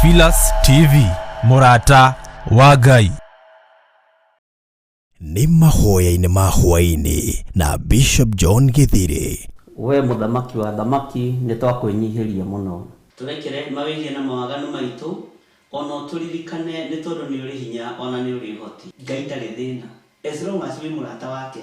Theophilus TV, Murata wa Ngai. Ni mahoya-inĩ ma hwaĩ-inĩ na Bishop John Githiri. We muthamaki wa thamaki nĩ twakũinyihiria mũno. Turekere mawĩgie na mawaganu maitũ, ona turirikane nĩ tondũ nĩ ũrĩ hinya ona nĩ ũrĩ ũhoti. Ngai ndarĩ thĩna. As long as wĩ mũrata wake,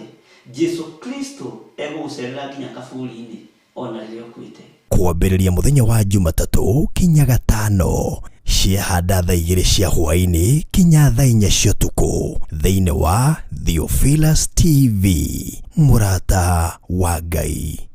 Jesu Kristo egũgũcerera nginya kaburi-inĩ ona rĩrĩa ũkuĩte. Kwambĩrĩria mũthenya wa Jumatatũ kinya Gatano, ciahanda thaa 2 cia hwaĩ-inĩ kinya thaa 4 cia ũtukũ, thĩinĩ wa Theophilus TV, Murata wa Ngai.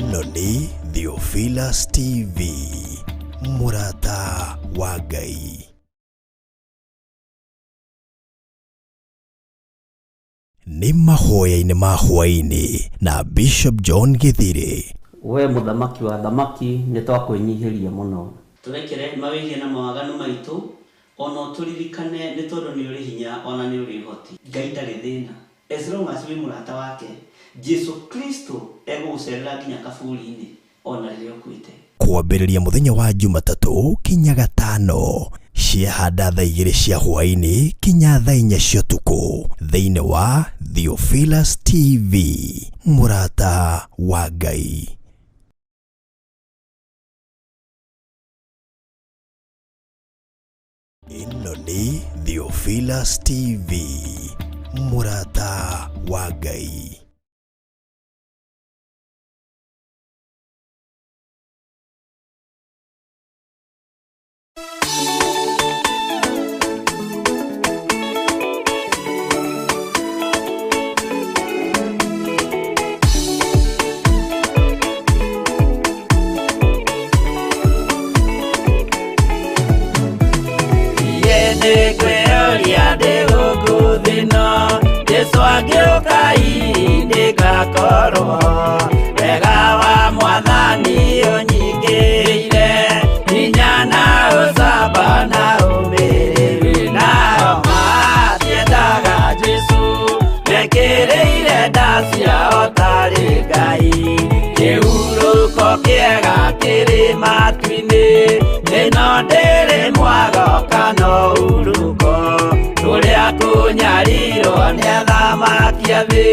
Ĩno nĩ Theophilus TV, mũrata wa Ngai. Nĩ mahoya-inĩ ma hwaĩ-inĩ na Bishop John Githiri. We mũthamaki wa thamaki nĩ twakwĩnyihĩria mũno. Tũrekere mawĩgie na mawaganu maitũ, ona tũririkane nĩ tondũ nĩ ũrĩ hinya ona nĩ ũrĩ ũhoti. Ngai ndarĩ thĩna. As long as wĩ mũrata wake, Jesu Kristo egũgũcerera nginya kaburi-inĩ ona rĩrĩa ũkuĩte. Kwambĩrĩria mũthenya wa Jumatatũ kinya Gatano, ciahanda thaa 2 cia hwaĩ-inĩ kinya thaa 4 cia ũtukũ, thĩinĩ wa Theophilus TV, mũrata wa Ngai. Ĩno nĩ Theophilus TV, mũrata wa Ngai. Wega wa Mwathani ũnyingĩire, hinya na ũcamba na ũmĩrĩru, nao matiendaga Jesu, mekĩrĩire nda ciao tarĩ Ngai. Kĩhurũko kĩega kĩrĩ matu-inĩ, ĩno ndĩrĩ mwago kana ũruko, tũrĩa kũnyarirwo nĩ athamaki a thĩ,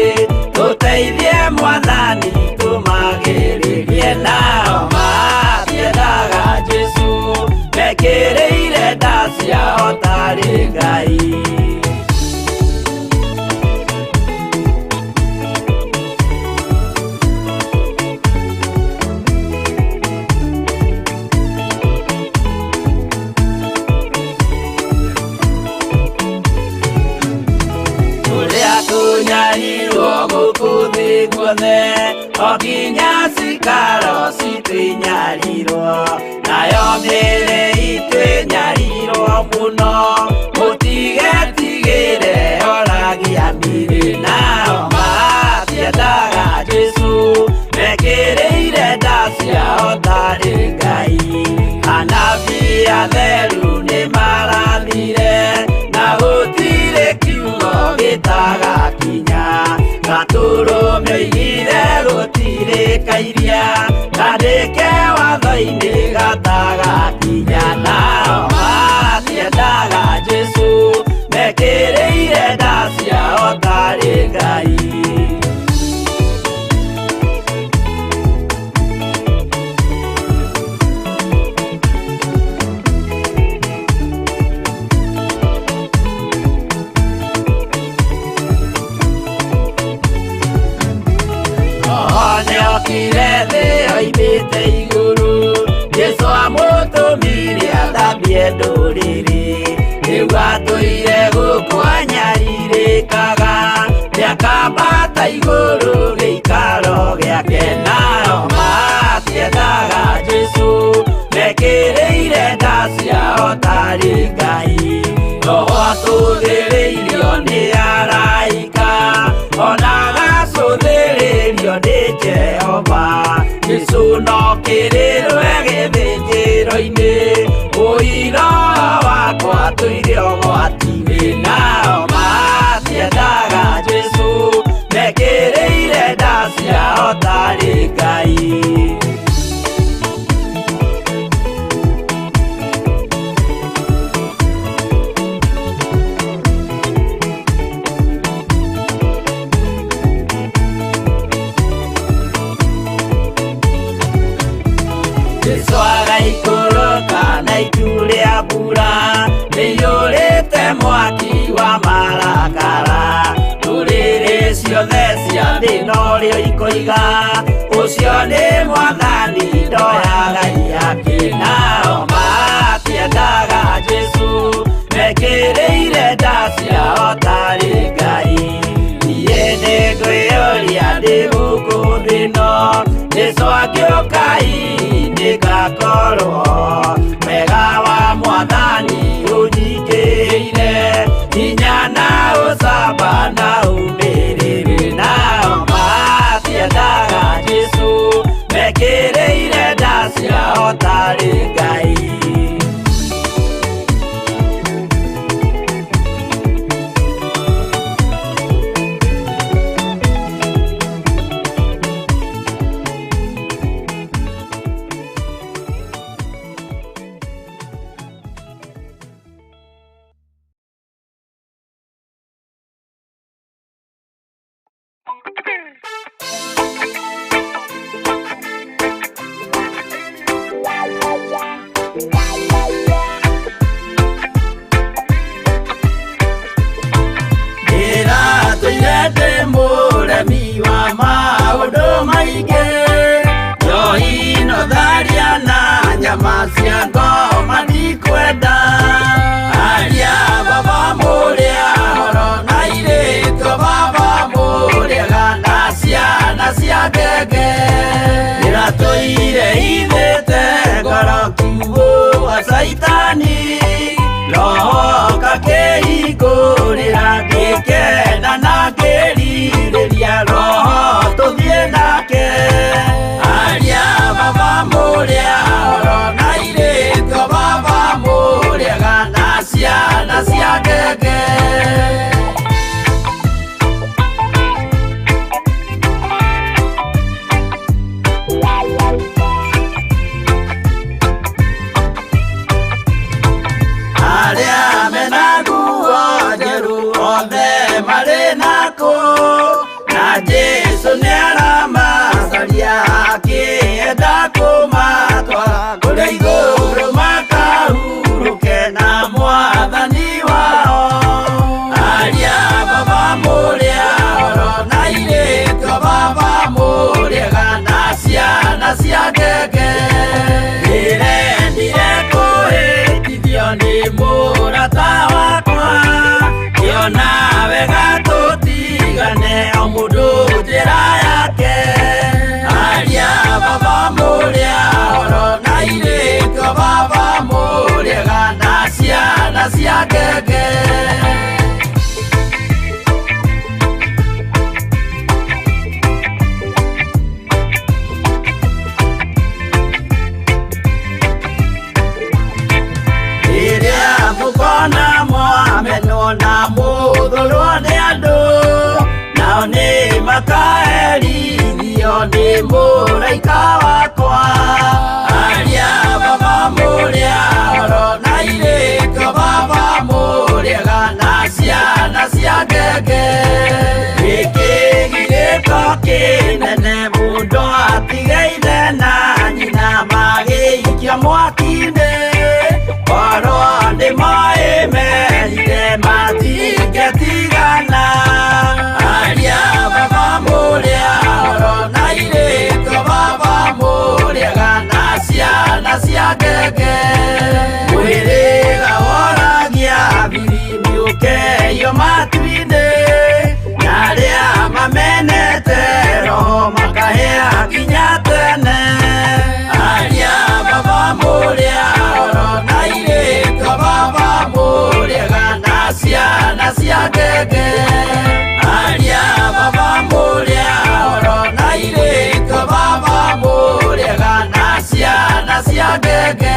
tũteithie Mwathani tũmagĩrĩrie, nao matiendaga Jesu, mekĩrĩire nda ciao tarĩ Ngai. Okinya cikaro citwĩnyarirwo, nayo mĩĩrĩ itwĩnyarirwo mũno, mũtigetigĩre oragia mĩĩrĩ, nao matiendaga Jesu, mekĩrĩire nda ciao tarĩ Ngai. Anabii atheru nĩ marathire, na gũtirĩ kiugo gĩtagakinya, gatũrũme oigire gũtirĩkairia, kandĩke watho-inĩ gatagakinya, nao matiendaga Jesu, mekĩrĩire nda ciao tarĩ Ngai. Onyokire thĩ oimĩte igũrũ, Jesu amũtũmire athambie ndũrĩrĩ, rĩu atũire gũkũ anyarirĩkaga, nĩakambata igũrũ gĩikaro gĩake, nao matiendaga Jesu, mekĩrĩire nda ciao tarĩ Ngai. Roho acũthĩrĩirio nĩ araika, ona agacũthĩrĩrio nĩ Jehova, Jesu no kĩrĩrwe gĩthĩnjĩro-inĩ, ũira wakwa tũire ũgwati-inĩ, nao matiendaga Jesu, mekĩrĩire nda ciao tarĩ Ngai. Jesu agaikũrũka na itu rĩa mbura, nĩiyũrĩte mwaki wa marakara, ndũrĩrĩ ciothe cia thĩ norĩo ikoiga, ũcio nĩ Mwathani ndoyaga yake, nao matiendaga Jesu, mekĩrĩire nda ciao tarĩ Ngai. Niĩ nĩ ngwĩyũria ndĩ gũkũ thĩ ĩno, Jesu baba na umiriri nao matiendaga Jesu mekireire nda ciao tarĩ Ngai. Mũremi wa maũndũ maingĩ, njohi no tharia na nyama cia ngoma ndikwenda. Aria baba mũrĩa horo na irĩtwo baba mũrĩega na ciana cia ngenge, ndĩratũire ithĩte ngoro kiugo wa Saitani, roho kakĩhingũrĩra ngĩkena na ngĩrirĩria roho tũthiĩ nake. Aria baba mũrĩa horo na irĩtwo baba mũrĩega na ciana cia ngenge. Aria mena nguo njerũ othe marĩ nakũ, na Jesu nĩaramacaria akĩenda kũmatwara kũrĩa igũrũ makahurũke na Mwathani wao. Aria baba mũrĩa horo na irĩtwo baba mũrĩega na ciana cia ngenge, ndĩrendire kũhĩtithio nĩ mũrata wakwa, ngĩona wega tũtigane o mũndũ njĩra yake. Aria baba mũrĩa horo na irĩtwo baba mũrĩega na ciana cia ngenge. Rĩrĩa mũkona mwamenwo na mũthũrwo nĩ andũ, nao nĩ makaherithio nĩ mũraika wakwa. Aria baba mũrĩa horo na irĩtwo baba mũrĩega na ciana cia ngenge, gĩkĩ gĩrĩko kĩnene mũndũ atigeire na nyina magĩikia mwaki-inĩ, korwo nĩmoĩ merire matingĩtigana. Aria baba mũrĩa horo na irĩtwo baba mũrĩega na ciana cia ngenge, mwĩrĩga woragia birimbi ũkeio matu-inĩ, na arĩa mamenete roho makahĩa nginya tene. Aria baba mũrĩa horo na irĩtwo baba mũrĩega na ciana cia ngenge. Aria baba mũrĩa horo na irĩtwo baba mũrĩega na ciana cia ngenge.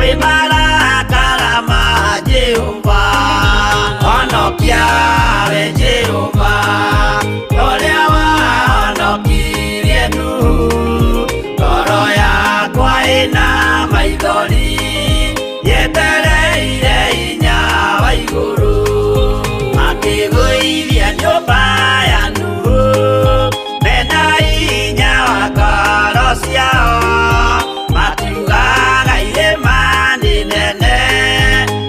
kwĩ marakara ma Jehova. Honokia we Jehova, ũrĩa wahonokirie Nuhu. Ngoro yakwa ĩna maithori, yetereire hinya wa igũrũ. Makĩgũithia nyũmba ya Nuhu, mena hinya wa ngoro ciao. Makiugaga irĩma nĩ nene,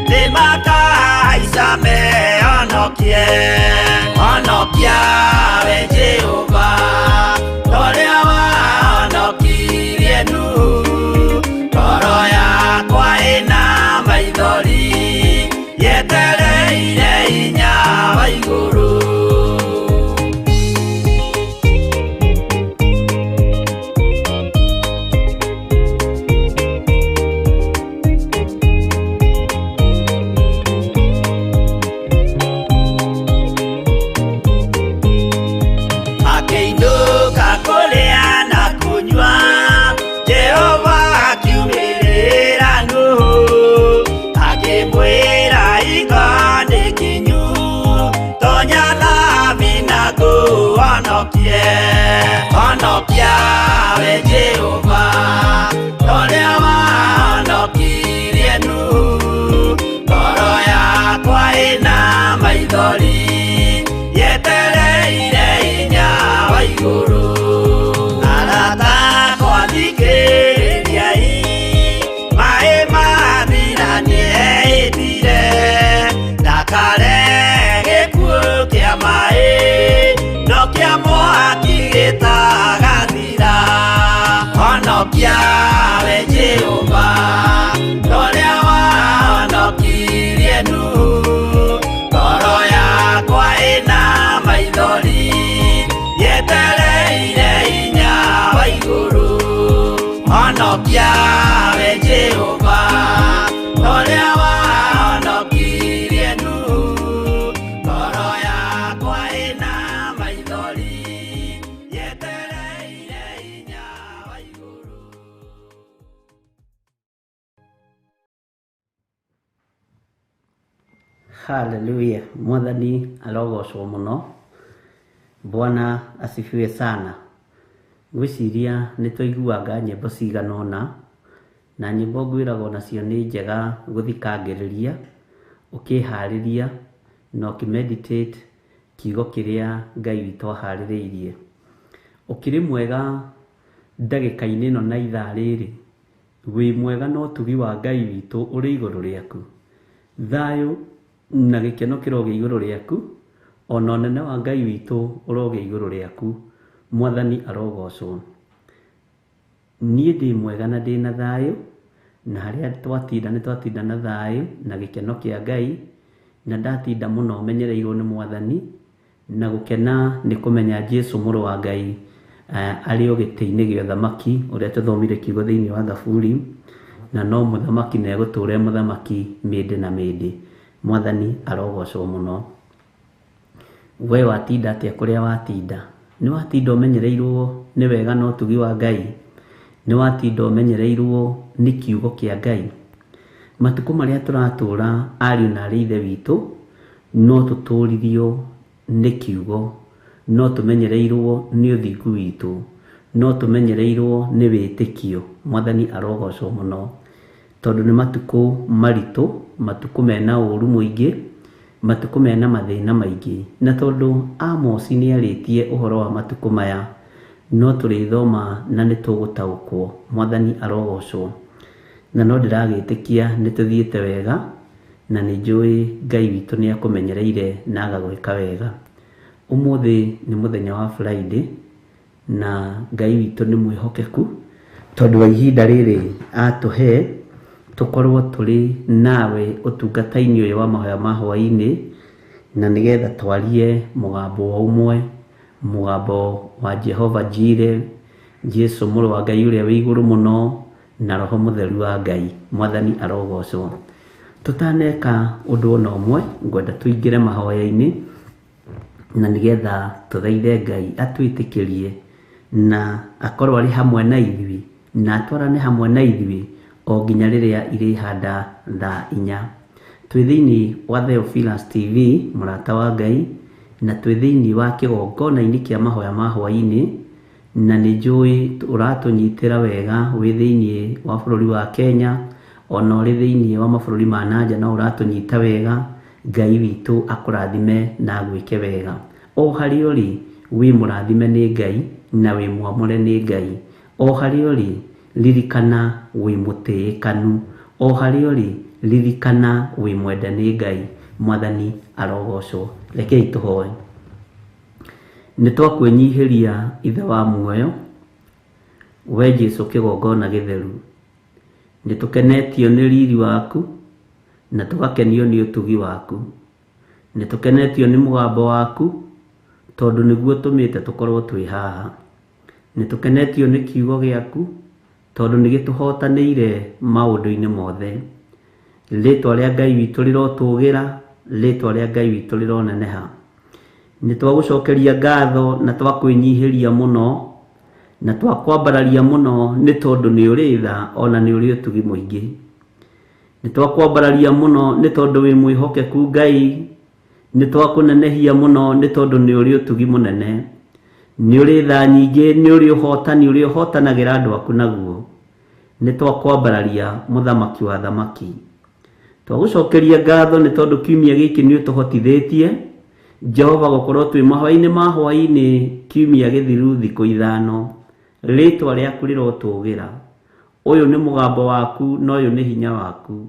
nĩmakahaica mehonokie. Honokia we Jehova, ũrĩa wahonokirie Nuhu. Ngoro yakwa ĩna maithori, yetereire hinya wa igũrũ. Akĩinũka kũrĩa na kũnyua, Jehova akiumĩrĩra Nuhu. Akĩmwĩra hingo nĩ nginyu, tonya thambi na ngũhonokie. Honokia we Jehova, ũrĩa wahonokirie Nuhu. Ngoro yakwa ĩna maithori, yetereire hinya wa igũrũ. Arata akwa thikĩrĩriai, maĩ mathira nĩehĩtire. Ndakare gĩkuũ kĩa maĩ, no kĩa mwaki gĩtagathira. Honokia we Jehova, ũrĩa wahonokirie Nuhu. Ngoro yakwa ĩna maithori, yetereire hinya wa igũrũ. Honokia we Jehova, ũrĩa wahonokirie Nuhu. Ngoro yakwa ĩna maithori, yetereire hinya wa igũrũ. Haleluya, Mwathani arogocwo muno. Bwana asifiwe sana. Gwiciria nitũiguaga nyĩmbo cigana ũna, na nyĩmbo ngwĩragwo nacio nĩ njega gũthikangĩrĩria, ũkĩharĩria na ũkĩmeditate kiugo kĩrĩa Ngai witũ aharĩrĩirie. Ũkĩrĩ mwega ndagĩka-inĩ ĩno na ithaa rĩrĩ, wĩ mwega na ũtugi wa Ngai witũ ũrĩ igũrũ rĩaku. Thayũ na gĩkeno kĩrogĩa igũrũ rĩaku, ona ũnene wa Ngai witũ ũrogĩa igũrũ rĩaku. Mwathani arogocwo. Niĩ ndĩ mwega na ndĩ na thayũ, na harĩa twatinda nĩ twatinda na thayũ na gĩkeno kĩa Ngai, na ndatinda mũno menyereirwo nĩ Mwathani, na gũkena nĩ kũmenya Jesũ mũrũ wa Ngai arĩ o gĩtĩ-inĩ gĩa ũthamaki ũrĩa tũthomire kiugo thĩinĩ wa Thaburi, na no mũthamaki na egũtũũra mũthamaki mĩndĩ na mĩndĩ. Mwathani arogocwo mũno. We watinda atĩa kũrĩa watinda? Nĩ watinda ũmenyereirwo nĩ wega na ũtugi wa Ngai? Nĩ watinda ũmenyereirwo nĩ kiugo kĩa Ngai? Matukũ marĩa tũratũũra ariũ na arĩ ithe witũ, no tũtũũrithio nĩ kiugo, no tũmenyereirwo nĩ ũthingu witũ, no tũmenyereirwo nĩ wĩtĩkio. Mwathani arogocwo mũno, tondũ nĩ matukũ maritũ, matukũ mena ũũru mũingĩ, matukũ mena mathĩna maingĩ. Na tondũ Amos nĩ arĩtie ũhoro wa matukũ maya, no tũrĩthoma na nĩ tũgũtaũkwo. Mwathani arogocwo. Na no ndĩragĩtĩkia nĩ tũthiĩte wega, na nĩ njũĩ Ngai witũ nĩ akũmenyereire na agagwĩka wega. Ũmũthĩ nĩ mũthenya wa Friday, na Ngai witũ nĩ mwĩhokeku, tondũ wa ihinda rĩrĩ atũhe tũkorwo tũrĩ nawe ũtungata-inĩ ũyũ wa mahoya ma hwaĩ-inĩ, na nĩgetha twarie mũgambo wa ũmwe, mũgambo wa Jehova Jireh, Jesũ mũrũ wa Ngai ũrĩa wĩ igũrũ mũno, na Roho Mũtheru wa Ngai. Mwathani arogocwo. Tũtaneka ũndũ ona ũmwe, ngwenda tũingĩre mahoya-inĩ, na nĩgetha tũthaithe Ngai atwĩtĩkĩrie na akorwo arĩ hamwe na ithuĩ, na atwarane hamwe na ithuĩ o nginya rĩrĩa irĩhanda thaa 4. Twĩ thĩinĩ wa Theophilus TV mũrata wa Ngai, na twĩ thĩinĩ wa kĩgongona-inĩ kĩa mahoya ma hwaĩ-inĩ, na nĩ njũĩ ũratũnyitĩra wega wĩ thĩinĩ wa bũrũri wa Kenya, ona ũrĩ thĩinĩ wa mabũrũri ma nanja no ũratũnyita wega. Ngai witũ akũrathime na gwĩke wega. O harĩa ũrĩ wĩ mũrathime nĩ Ngai na wĩ mwamũre nĩ Ngai. O harĩa ũrĩ ririkana wĩ mũtĩĩkanu. O harĩa ũrĩ ririkana wĩ mwenda nĩ Ngai. Mwathani arogocwo. Rekei tũhoe. Nĩ twakwĩnyihĩria Ithe wa muoyo, we Jesũ kĩgongona gĩtheru. Nĩ tũkenetio nĩ riri waku na tũgakenio nĩ ũtugi waku. Nĩ tũkenetio nĩ mũgambo waku tondũ nĩguo tũmĩte tũkorwo twĩ haha. Nĩ tũkenetio nĩ kiugo gĩaku tondũ nĩ gĩtũhotanĩire maũndũ-inĩ mothe. Rĩĩtwa rĩa Ngai witũ rĩrotũgĩra, rĩĩtwa rĩa Ngai witũ rĩroneneha. Nĩ twagũcokeria ngatho na twakwĩnyihĩria mũno na twakwambararia mũno nĩ tondũ nĩ ũrĩ tha ona nĩ ũrĩ ũtugi mũingĩ. Nĩ twakwambararia mũno nĩ tondũ wĩ mwĩhokeku Ngai. Nĩ twakũnenehia mũno nĩ tondũ nĩ ũrĩ ũtugi mũnene. Nĩ ũrĩ tha nyingĩ, nĩ ũrĩ ũhotani ũrĩa ũhotanagĩra andũ aku naguo. Nĩ twakwambararia mũthamaki wa thamaki. Twagũcokeria ngatho nĩ tondũ kiumia gĩkĩ nĩ ũtũhotithĩtie Jehova gũkorwo twĩ mahoya-inĩ ma hwaĩ-inĩ kiumia gĩthiru thikũ 5. Rĩĩtwa rĩaku rĩrotũgĩra. Ũyũ nĩ mũgambo waku na ũyũ nĩ hinya waku.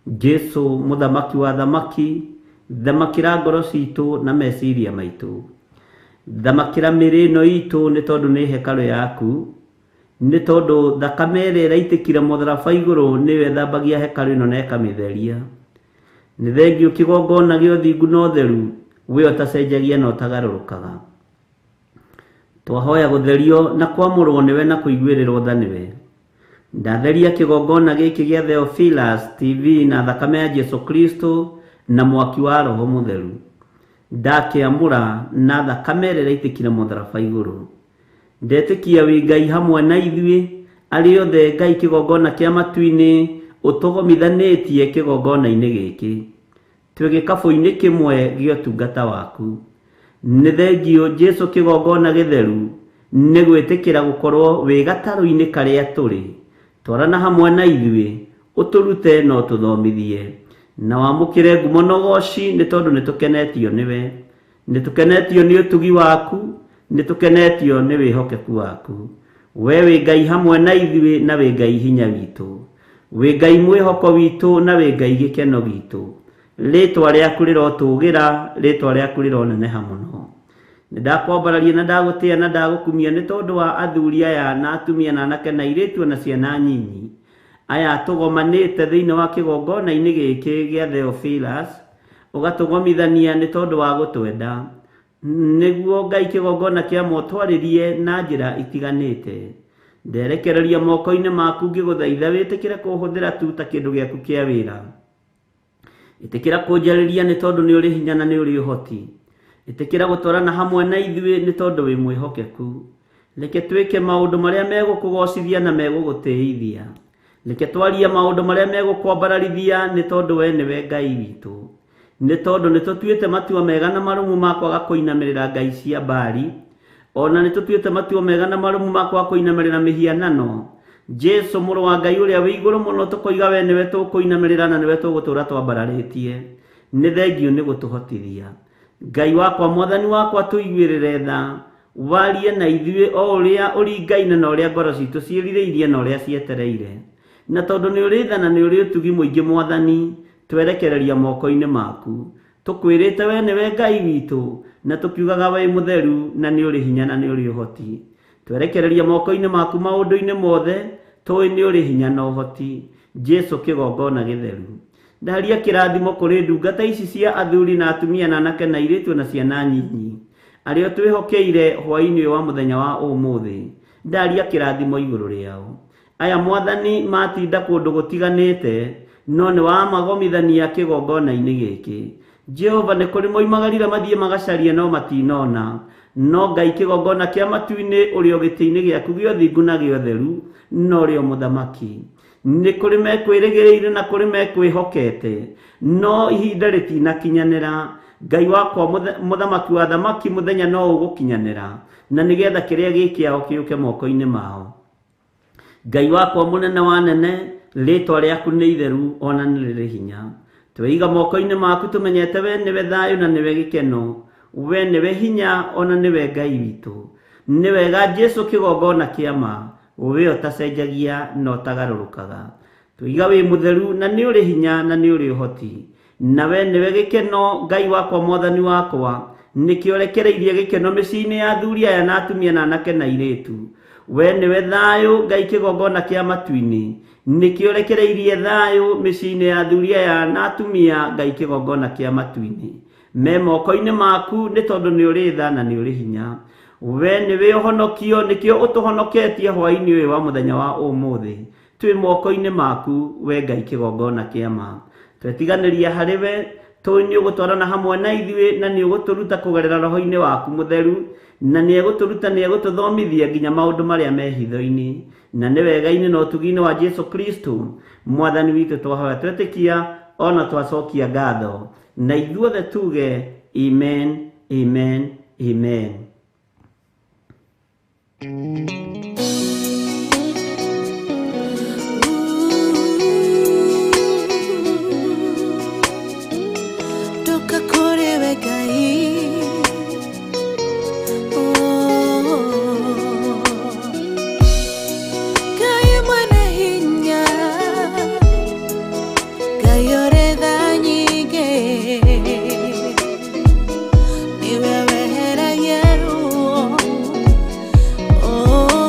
Jesũ mũthamaki wa thamaki, thamakĩra ngoro citũ na meciria maitũ. Thamakĩra mĩrĩ ĩno itũ nĩ tondũ nĩ hekarũ yaku. Nĩ tondũ thakame ĩrĩa ĩraitĩkire mũtharaba igũrũ nĩyo ĩthambagia hekarũ ĩno na ĩkamĩtheria. Nĩ thengio kĩgongona gĩa ũthingu na ũtheru, we ũtacenjagia na ũtagarũrũkaga. Twahoya gũtherio na kwamũrwo nĩwe na kũiguĩrĩrwo tha nĩwe. Ndatheria kĩgongona gĩkĩ gĩa Theophilus TV na thakame ya Jesũ Kristo na mwaki wa Roho Mũtheru. Ndakĩamũra na thakame ĩrĩa ĩraitĩkire mũtharaba igũrũ. Ndetĩkia wĩ Ngai hamwe na ithuĩ arĩ othe Ngai kĩgongona kĩa matu-inĩ ũtũgomithanĩtie kĩgongona-inĩ gĩkĩ. Twĩ gĩkabũ-inĩ kĩmwe gĩa ũtungata waku. Nĩ thengio Jesũ kĩgongona gĩtheru nĩ gwĩtĩkĩra gũkorwo wĩ gatarũ-inĩ karĩa tũrĩ. Twarana hamwe na ithuĩ ũtũrute na ũtũthomithie. Na wamũkĩre ngumo na ũgooci nĩ tondũ nĩ tũkenetio nĩwe. Nĩ tũkenetio nĩ ũtugi waku. Nĩ tũkenetio nĩ wĩhokeku waku. We wĩ Ngai hamwe na ithuĩ na wĩ Ngai hinya witũ. Wĩ Ngai mwĩhoko witũ na wĩ Ngai gĩkeno gitũ. Rĩĩtwa rĩaku rĩrotũgĩra, rĩĩtwa rĩaku rĩroneneha mũno. Nĩ ndakwambararia na ndagũtĩĩa na ndagũkumia nĩ tondũ wa athuri aya na atumia na anake na airĩtu na ciana nyinyi aya tũgomanĩte thĩinĩ wa kĩgongona-inĩ gĩkĩ gĩa Theophilus, ũgatũgomithania nĩ tondũ wa gũtwenda. Nĩguo Ngai kĩgongona kĩa motwarĩrie na njĩra itiganĩte. Nderekereria moko-inĩ maku ngĩgũthaitha wĩtĩkĩre kũhũthĩra tu ta kĩndũ gĩaku kĩa wĩra. Ĩtĩkĩra kũnjarĩria nĩ tondũ nĩ ũrĩ hinya na nĩ ũrĩ ũhoti. Ĩtĩkĩra gũtwarana hamwe na ithuĩ nĩ tondũ wĩ mwĩhokeku. Reke twĩke maũndũ marĩa megũkũgocithia na megũgũtĩithia. Reke twarie maũndũ marĩa megũkwambararithia nĩ tondũ we nĩwe Ngai witũ. Nĩ tondũ nĩ tũtuĩte matua mega na marũmu ma kwaga kũinamĩrĩra ngai cia Baali. Ona nĩ tũtuĩte matua mega na marũmu ma kwaga kũinamĩrĩra mĩhianano. Jesũ mũrũ wa Ngai ũrĩa wĩ igũrũ mũno tũkoiga we nĩwe tũkũinamĩrĩra na nĩwe tũgũtũũra twambararĩtie. Nĩ thengio nĩ gũtũhotithia. Ngai wakwa, mwathani wakwa, tũiguĩrĩre tha. Warie na ithuĩ o ũrĩa ũringaine na ũrĩa ngoro citũ ciĩrirĩirie na ũrĩa cietereire. Na tondũ nĩ ũrĩ tha na nĩ ũrĩ ũtugi mũingĩ mwathani, twerekereria moko-inĩ maku. Tũkwĩrĩte we nĩwe Ngai witũ na tũkiugaga we mũtheru na nĩ ũrĩ hinya na nĩ ũrĩ ũhoti. Twerekereria moko-inĩ maku maũndũ-inĩ mothe, tũĩ nĩ ũrĩ hinya na ũhoti. Jesũ kĩgongona gĩtheru. Ndaria kĩrathimo kũrĩ ndungata ici cia athuri na atumia na anake na airĩtu na ciana nyinyi arĩa twĩhokeire hwaĩ-inĩ wa mũthenya wa ũmũthĩ. Ndaria kĩrathimo igũrũ rĩao. Aya mwathani matinda kũndũ gũtiganĩte, no nĩ wamagomithania kĩgongona-inĩ gĩkĩ. Jehova, nĩ kũrĩ moimagarire mathiĩ magacaria no matinona. No Ngai kĩgongona kĩa matu-inĩ ũrĩ o gĩtĩ-inĩ gĩaku gĩa ũthingu na gĩa ũtheru, no ũrĩ o mũthamaki. nĩ kũrĩ mekwĩrĩgĩrĩire na kũrĩ mekwĩhokete, no ihinda rĩtinakinyanĩra. Ngai wakwa mũthamaki wa thamaki mũthenya no ũgũkinyanĩra, na nĩgetha kĩrĩa gĩkĩao kĩũke moko-inĩ mao. Ngai wakwa mũnene wa nene, rĩtwa rĩaku nĩ itheru ona nĩ rĩrĩ hinya. Tweiga moko-inĩ maku tũmenyete we nĩwe thayũ na nĩwe gĩkeno, we nĩwe hinya ona nĩwe Ngai witũ. Nĩ wega Jesu kĩgongona kĩama, we ũtacenjagia na ũtagarũrũkaga. Tweiga wĩ mũtheru na nĩ ũrĩ hinya na nĩ ũrĩ ũhoti, na we nĩwe gĩkeno. Ngai wakwa mwathani wakwa, nĩkĩo ũrekereirie gĩkeno mĩciĩ-inĩ ya athuri aya na atumia na anake na airĩtu. We nĩwe thayũ, Ngai kĩgongona kĩa matu-inĩ, nĩkĩo ũrekereirie thayũ mĩciĩ-inĩ ya athuri aya na atumia, Ngai kĩgongona kĩa matu-inĩ. Me moko-inĩ maku nĩ tondũ nĩ ũrĩ tha na nĩ ũrĩ hinya. We nĩwe ũhonokio, nĩkĩo ũtũhonoketie hwaĩ-inĩ ũyũ wa mũthenya wa ũmũthĩ. Twĩ moko-inĩ maku, we Ngai kĩgongona kĩama. Twetiganĩria harĩ we, tũĩ nĩ ũgũtwarana hamwe na ithuĩ, na nĩ ũgũtũruta kũgerera roho-inĩ waku mũtheru, na nĩ egũtũruta, nĩ egũtũthomithia nginya maũndũ marĩa me hitho-inĩ. Na nĩ wega-inĩ na ũtugi-inĩ wa Jesu Kristo mwathani witũ twahoya twetĩkia ona twacokia ngatho, na ithuothe tuge amen, amen, amen. Oh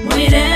Mwire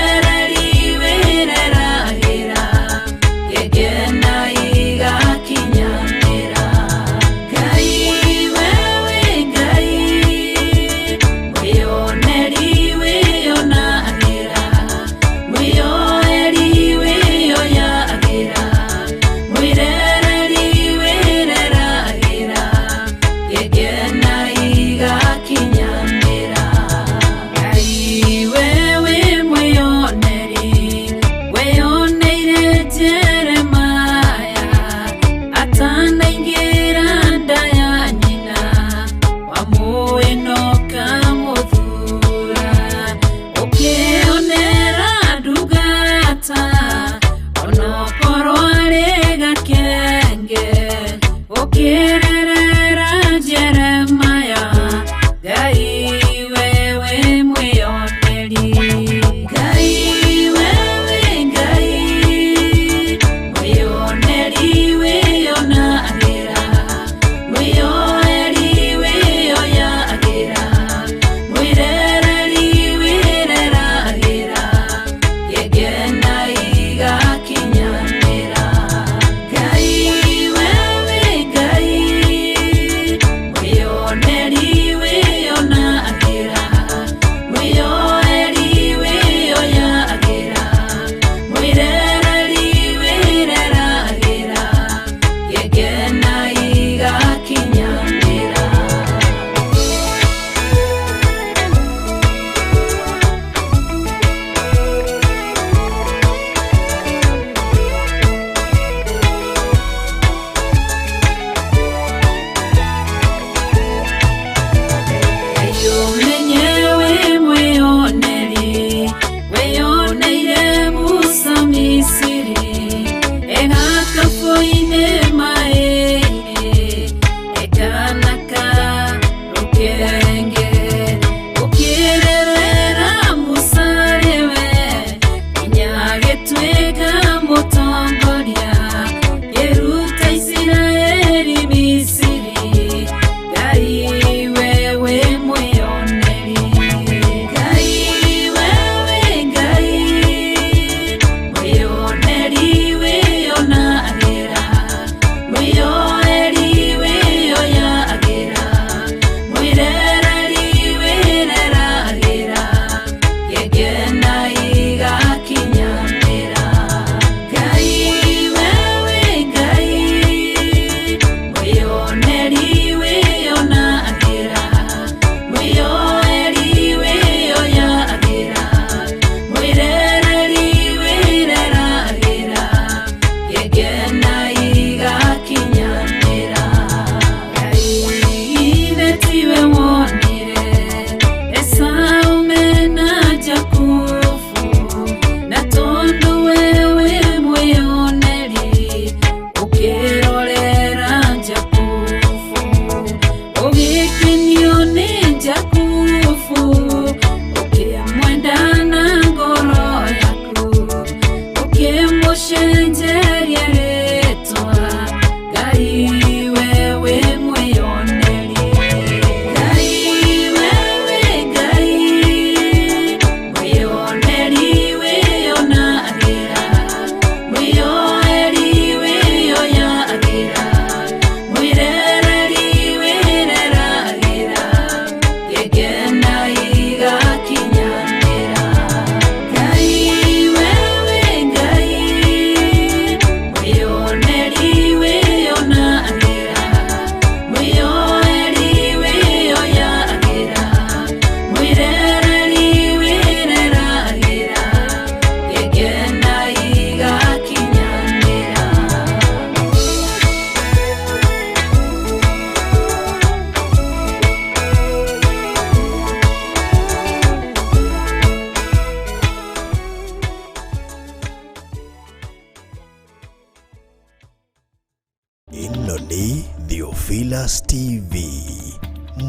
nĩ Theophilus TV,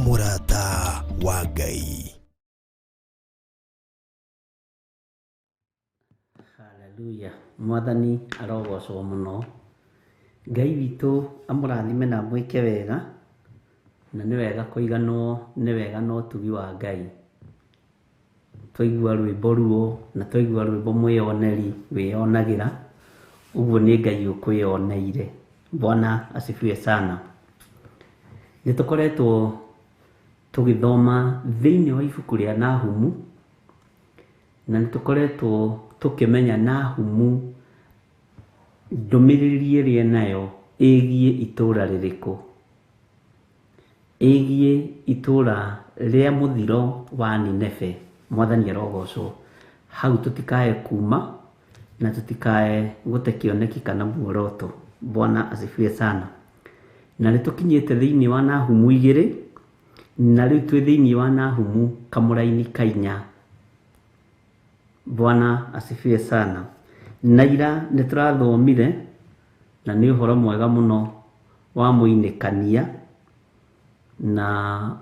mũrata wa Ngai. Haleluya. Mwathani arogocwo muno. Ngai witũ amũrathime na mwĩke wega, na nĩ wega kũiganwo, nĩ wega no tugi wa Ngai. Twaigua rwĩmbo ruo na twaigua rwĩmbo mwĩoneri wĩonagĩra, ũguo nĩ Ngai ũkwĩoneire. Bwana asifiwe sana. Nĩtũkoretwo tũgĩthoma thĩinĩ wa ibuku rĩa Nahumu, na nĩtũkoretwo tũkĩmenya Nahumu ndũmĩrĩri ĩrĩa nayo ĩgiĩ itũũra rĩrĩkũ, ĩgiĩ itũũra rĩa mũthiro wa Nineve. Mwathani arogocwo. Hau tũtikae kuma na tũtikae gũte kĩoneki kana muoroto. Bwana asifiwe sana. Na nĩtũkinyĩte thĩinĩ wa Nahumu 2, na rĩu twĩ thĩinĩ wa Nahumu kamũraini 4. Bwana asifiwe sana. Na ira nĩtũrathomire, na nĩ ũhoro mwega mũno wa mũinĩkania, na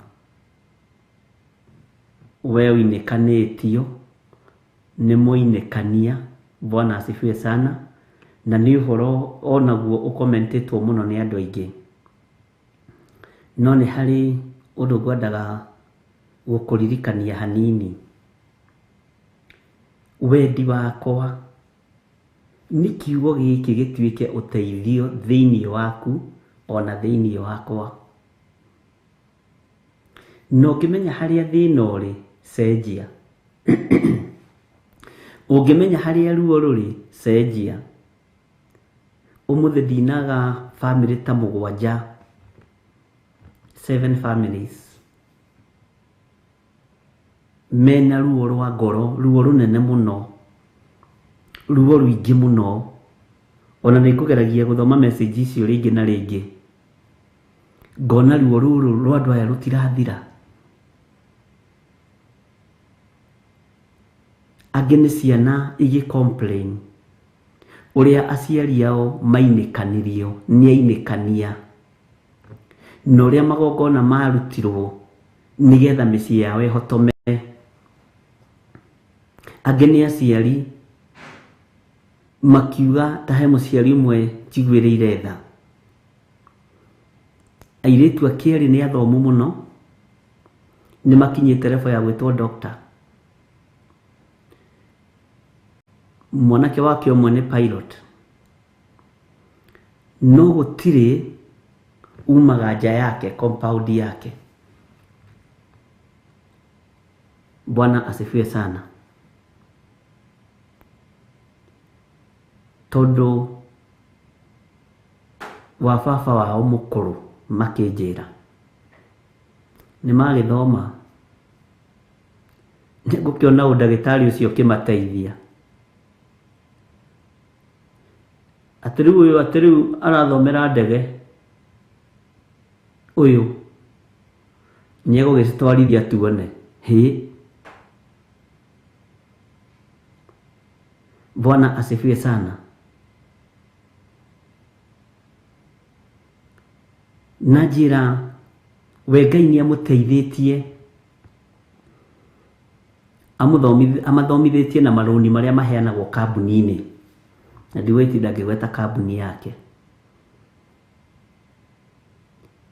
we ũinĩkanĩtio nĩ mũinĩkania. Bwana asifiwe sana. Na nĩ ũhoro onaguo ũkomentetwo mũno nĩ andũ aingĩ. No nĩ harĩ ũndũ ngwendaga gũkũririkania hanini. Wendi wakwa nĩ kiugo gĩkĩ gĩtuĩke ũteithio thĩinĩ waku ona thĩinĩ wakwa. No ũngĩmenya harĩa thĩna ũrĩ, cenjia. Ũngĩmenya harĩa ruo rũrĩ, cenjia. Ũmũthĩ ndinaga family ta 7, 7 families mena ruo rwa ngoro, ruo rũnene mũno, ruo rũingĩ mũno. Ona nĩngũgeragia gũthoma message icio rĩngĩ na rĩngĩ, ngona ruo rũrũ rwa andũ aya rũtirathira. Angĩ nĩ ciana igĩ-complain ũrĩa aciari ao mainĩkanirio nĩ ainĩkania, na ũrĩa magongona marutirwo nĩgetha mĩciĩ yao ĩhotome. Angĩ nĩ aciari makiuga ta he mũciari ũmwe njiguĩrĩire tha, airĩtu akĩrĩ nĩ athomu mũno, nĩ makinyĩte level ya gwĩtwo doctor. Mwanake wake ũmwe nĩ pilot, no gũtirĩ umaga nja yake, compound yake. Bwana asifiwe sana. Tondũ wa baba wao mũkũrũ makĩnjĩra nĩ magĩthoma, nĩngũkĩona ũndagĩtarĩ ũcio ũkĩmateithia. Atĩ rĩu arathomera ndege, ũyũ nĩegũgĩcitwarithia tuone. Bwana asifiwe sana. Na njĩra we Ngai nĩamũteithĩtie, amathomithĩtie na marũni marĩa maheanagwo kambuni-inĩ, na ndigwĩtinda ngĩgweta kambuni yake.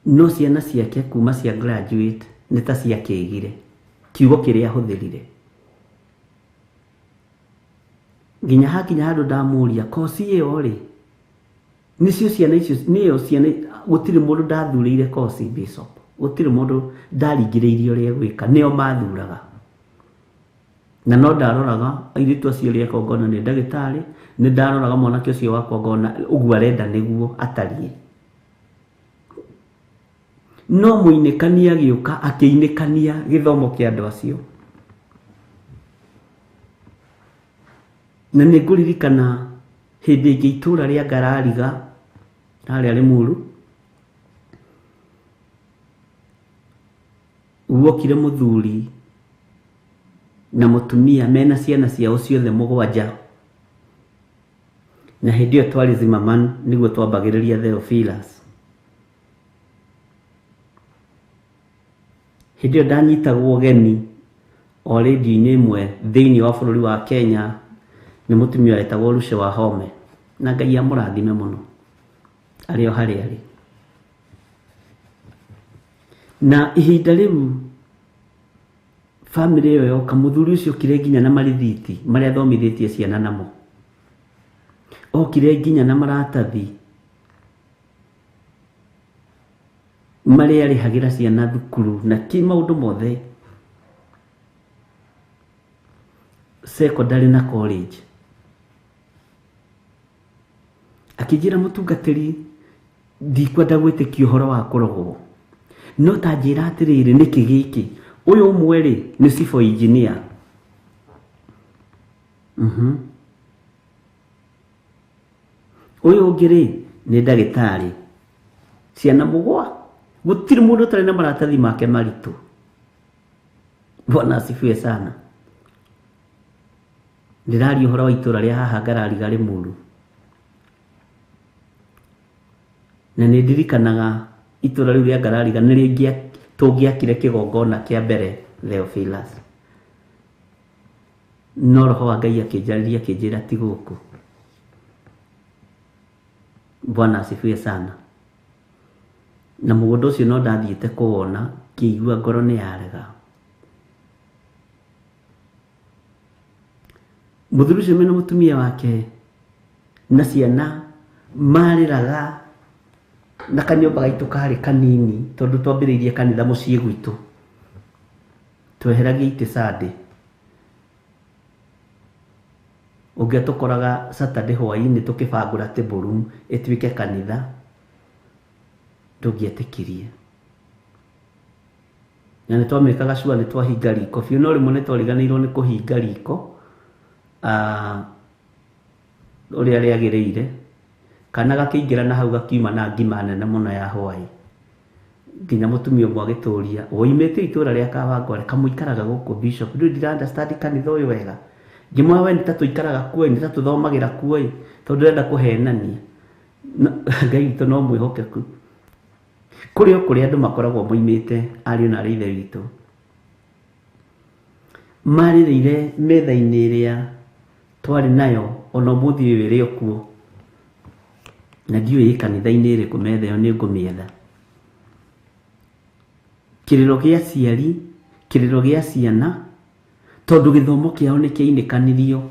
No ciana ciake kuma cia graduate nĩ ta ciakĩgire kiugo kĩrĩa ahũthĩrire. Nginya hakinya handũ ndamũria, kosi ĩyo rĩ, nĩcio ciana icio, nĩyo ciana, gũtirĩ mũndũ ndathurĩire kosi bishop, gũtirĩ mũndũ ndaringĩrĩirie ũrĩa gwĩka, nĩo mathuraga. Na no ndaroraga airĩtu acio ũrĩa ngona nĩ ndagĩtarĩ, nĩ ndaroraga mwanake ũcio wakwa ngona ũguo arenda nĩguo atariĩ. No mũinĩkania gĩũka akĩinĩkania gĩthomo kĩa andũ acio. Na nĩngũririkana hĩndĩ ĩngĩ itũũra rĩa Ngarariga harĩa Rĩmuru, guokire mũthuri na mũtumia mena ciana ciao ciothe 7, na hĩndĩ ĩyo twarĩ Zimmerman nĩguo twambagĩrĩria Theophilus. Hindi yo ndanyitagwo geni o radio-inĩ ĩmwe thĩinĩ wa bũrũri wa Kenya nĩ mũtumia wetagwo Lucy Wahome, na Ngai amũrathime mũno arĩ o harĩa arĩ. Na ihinda rĩu family ĩyo yoka, mũthuri ũcio okire nginya na marithiti marĩa athomithĩtie ciana namo, okire nginya na maratathi marĩa arĩhagĩra ciana thukuru na ki maũndũ mothe secondary na college. Akĩnjĩra mũtungatĩri, ndikwenda gwĩtĩkia ũhoro wa kũrogwo, no ta njĩra atĩrĩrĩ, nĩkĩ gĩkĩ? Ũyũ ũmwe rĩ nĩ civil engineer, ũyũ ũngĩ rĩ nĩ ndagĩtarĩ, ciana mũgwa, gũtirĩ mũndũ ũtarĩ na maratathi make maritũ. Bwana asifiwe sana. Ndĩraria ũhoro wa itũra rĩa haha Ngarariga Rĩmuru, na nĩ ndirikanaga itũra rĩu rĩa Ngarariga nĩrĩo tũngĩakire kĩgongona kĩa mbere Theophilus, no roho wa Ngai akĩnjarĩria akĩnjĩra ti gũkũ. Bwana asifiwe sana. Na mũgũnda ũcio no ndathiĩte kũwona, ngĩigua ngoro nĩ yarega. Mũthuri ũcio mena mũtumia wake na ciana marĩraga, na kanyũmba gaitũ karĩ kanini tondũ twambĩrĩirie kanitha mũciĩ gwitũ, tweheragia itĩ Sunday. Ũngĩ tũkoraga Saturday hwaĩ-inĩ tũkĩbangũra table room ĩtuĩke kanitha, ndũngĩetĩkirie. Na nĩ twamĩkaga sure nĩ twahinga riko biũ, no rĩmwe nĩ twariganĩirwo nĩ kũhinga riko ũrĩa rĩagĩrĩire, kana gakĩingĩra na hau gakiuma na ngima nene mũno ya hwaĩ. Nginya mũtumia ũmwe agĩtũria, woimĩte itũra rĩa Kawangware, kamũikaraga gũkũ bishop, ndĩ ndira understand kanitha ũyũ wega. Ngĩmwĩra we nĩ ta tũikaraga kuo, nĩ ta tũthomagĩra kuo tondũ ndĩrenda kũhenania. Ngai witũ no mwĩhokeku. Kũrĩ o kũrĩa andũ makoragwo moimĩte, ariũ na arĩ ithe witũ, marĩrĩire metha-inĩ ĩrĩa twarĩ nayo, ona ũmũthĩ ũyũ ĩrĩ o kuo, na ndiũĩ kanitha-inĩ ĩrĩkũ metha ĩyo nĩ ngũmĩetha. Kĩrĩro gĩa aciari, kĩrĩro gĩa ciana, tondũ gĩthomo kĩao nĩ kĩainĩkanirio.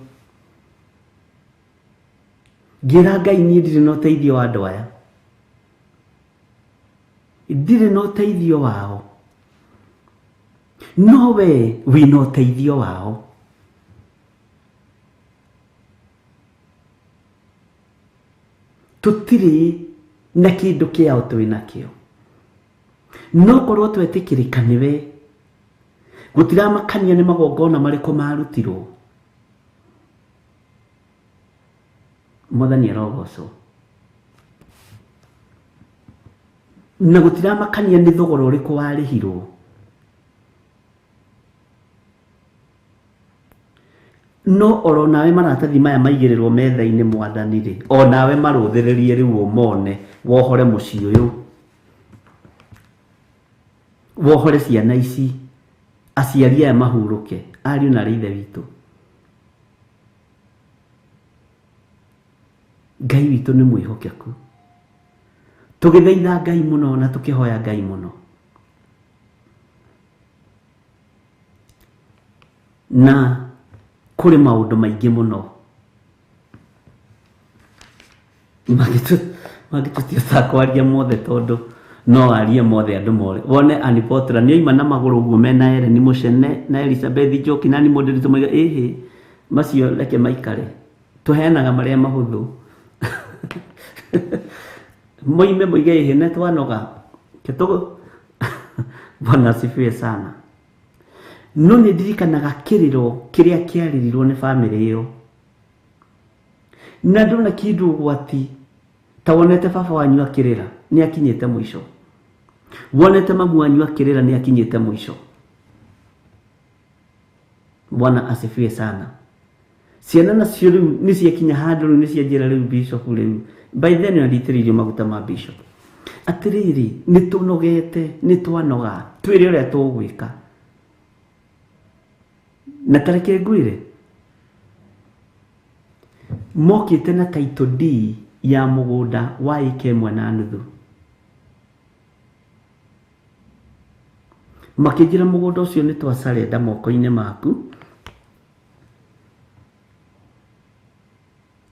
Ngĩra Ngai niĩ ndirĩ na ũteithio wa andũ aya, ndirĩ na ũteithio wao, no we wĩna ũteithio wao. Tũtirĩ na kĩndũ kĩao twĩ nakĩo, no korwo twetĩkĩrĩka nĩwe, gũtiramakania nĩ magongona marĩkũ marutirwo. Mwathani arogocwo. Na gũtiramakania nĩ thogora ũrĩkũ warĩhirwo. No oro nawe maratathi maya maigĩrĩrwo metha-inĩ Mwathani rĩ, o nawe marũthĩrĩrie rĩu ũmone, wohore mũciĩ ũyũ, wohore ciana ici, aciari aya mahurũke, ariũ na arĩ ithe witũ. Ngai witũ nĩ mwĩhokeku, tũgĩthaitha Ngai mũno na tũkĩhoya Ngai mũno. Na kũrĩ maũndũ maingĩ mũno magĩtũtiota kwaria mothe, tondũ no arie mothe andũ more. Wone Annie Potra nĩ oima na magũrũ ũguo mena Ellen Mũcene na Elizabeth Njoki na Annie Mũndĩri, tũmaiga ĩhĩ macio reke maikare, tũheanaga marĩa mahũthũ. Moime moige ĩhĩ na twanoga kĩtũgũ. Bwana asifiwe sana. No nĩ ndirikanaga kĩrĩro kĩrĩa kĩarĩrirwo nĩ bamĩrĩ ĩyo, na ndona kĩndũ ũgwati ta wonete baba wanyu akĩrĩra nĩ akinyĩte mũico, wonete mamu wanyu akĩrĩra nĩ akinyĩte mũico. Bwana asifiwe sana. Ciana nacio rĩu nĩ ciakinya handũ rĩu nĩ cianjĩra rĩu bishop rĩu, by then nĩ nditĩrĩirio maguta ma bishop. atiriri nitunogete nitwanoga twire uria tugwika na tareke ngwire mokite na title D ya mugunda wa ike mwe na nuthu makijira mugunda ucio ni twasarenda moko-ine maku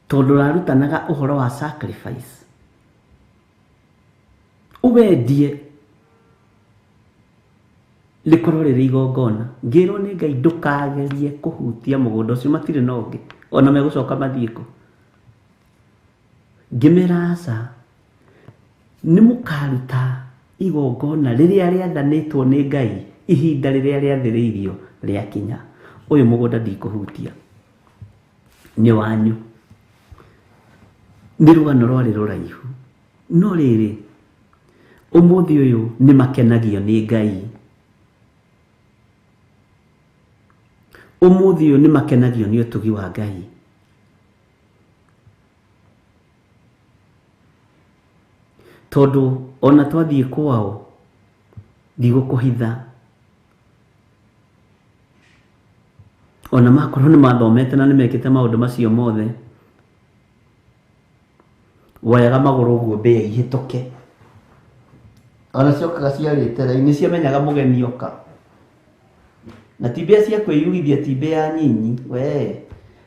tondu rarutanaga uhoro wa sacrifice ubendie likorwo riri igongona ngirwo ni Ngai ndukagerie kuhutia mugunda ucio matire nonge ona megucoka mathiiko ngimeraca ni mukaruta igongona riria riathanitwo ni Ngai ihinda riria riathiriirio ria kinya uyu mugunda ndikuhutia ni wanyu ni rugano rwari ruraihu no riri umuthi uyu ni makenagio ni Ngai umuthi uyu ni makenagio ni utugi wa Ngai tondu ona twathie kwao ndigũkũhitha ona makorwo nĩ mathomete na nĩ mekĩte maũndũ macio mothe woyaga magũrũ ũguo mbĩa ihĩtũke ona ciokaga ciarĩte raini ciamenyaga mũgeni oka na ti mbĩa cia kwĩyugithia ti mbĩa nyinyi we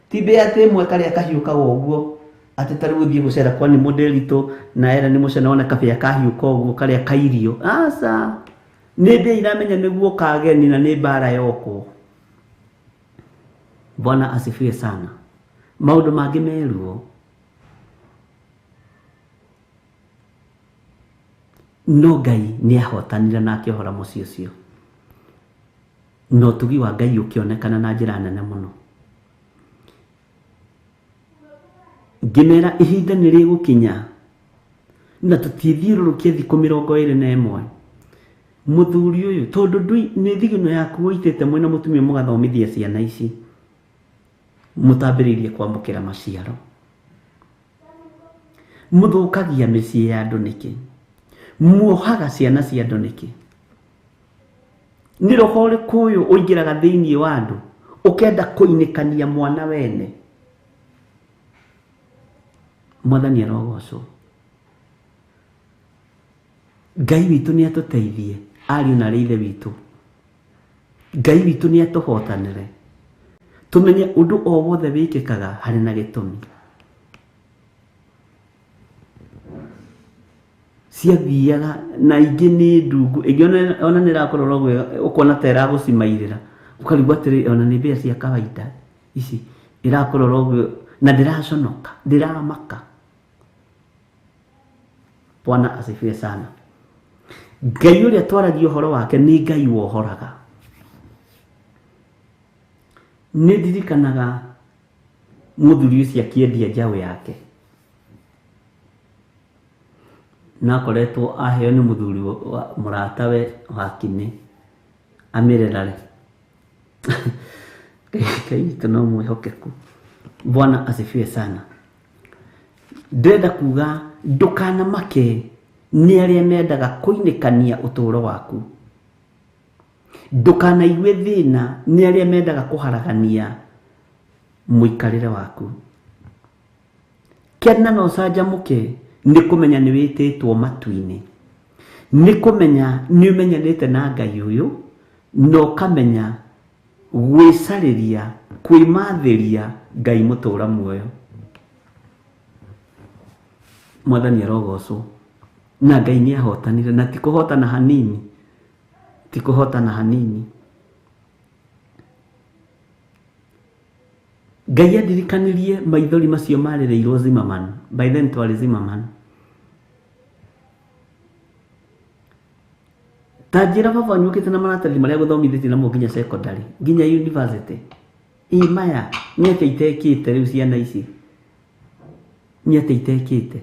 ti mbĩa atĩ ĩmwe karĩa kahiũkaga ũguo atĩ tarĩ gũthiĩ gũcera kwani mũndĩritũ na era nĩ mũcena ona kabĩa kahiũka ũguo karĩa kairio aca nĩ mbĩa iramenya nĩguo kageni na nĩ mbara yoko. Bwana asifiwe sana. Maũndũ mangĩ meruo no Ngai nĩ ahotanire na akĩohora mũciĩ ũcio no tugi wa Ngai ũkĩonekana na njĩra nene mũno. Ngĩmera ihinda nĩ rĩgũkinya na tũtithiũrũrũkie thikũ 21 mũthuri ũyũ tondũ nĩ thigino yaku ũitĩte mwena mũtumia mũgathomithia ciana ici mũtambĩrĩirie kwamũkĩra maciaro mũthũkagia mĩciĩ ya andũ nĩkĩ muohaga ciana cia andũ nĩkĩ nĩ roho ũrĩkũ ũyũ ũingĩraga thĩinĩ wa andũ ũkenda kũinĩkania mwana wene. Mwathani arogocwo. Ngai witũ nĩ atũteithie ariũ na ithe witũ. Ngai witũ nĩ atũhotanĩre tumenye ũndũ o wothe wĩkĩkaga harĩ na gĩtũmi. Ciathiaga na ingĩ nĩ ndungu ĩngĩ ona nĩ ĩrakorwo ũguo ũkona ta ĩragũcimairĩra ũkarigwo atĩrĩ ona nĩ mbĩa cia kawaida ici ĩrakorwo ũguo na ndĩraconoka ndĩramaka. Bwana asifiwe sana. Ngai ũrĩa twaragia ũhoro wake nĩ Ngai wohoraga. Nĩ ndirikanaga mũthuri ũcio akĩendia njaũ yake na akoretwo aheo nĩ mũthuri mũratawe wa kine amĩrerare Ngai witũ no mwĩhokeku. Bwana asifiwe sana. Ndĩrenda kuga ndũkanamake nĩ arĩa mendaga kũinĩkania ũtũũro waku. Ndũkanaigue thĩna nĩ arĩa mendaga kũharagania mũikarĩre waku. Kena na ũcanjamũke nĩ kũmenya nĩ wĩtĩtwo matu-inĩ. Nĩ kũmenya nĩ ũmenyanĩte na Ngai ũyũ na ũkamenya gwĩcarĩria kwĩmathĩria Ngai mũtũũra muoyo. Mwathani arogocwo. Na Ngai nĩ ahotanire na ti kũhotana hanini. Ti kũhotana hanini. Ngai andirikanirie maithori macio marĩrĩirwo Zimmerman. By then twarĩ Zimmerman. Ta njĩra baba nyũkĩte na maratathi marĩa gũthomithĩtie namo nginya secondary nginya university. Imaya nĩ atĩ itekĩte rĩu ciana ici. Nĩ atĩ itekĩte.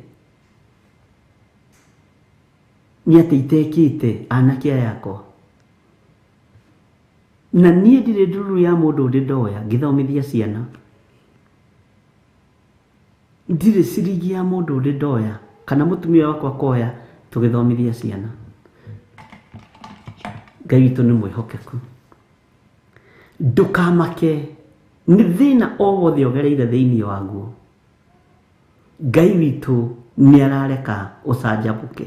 Nĩ atĩ itekĩte anake aya yakwa. Na niĩ ndirĩ nduru ya mũndũ ũrĩ ndoya ngĩthomithia ciana. Ndirĩ ciringi ya mũndũ ũrĩ ndoya kana mũtumia wakwa koya tugithomithia ciana. Ngai witũ nĩ mwĩhokeku. Ndukamake nĩ thĩna o wothe ũgereire thĩinĩ waguo. Ngai witũ nĩ arareka ũcanjamũke.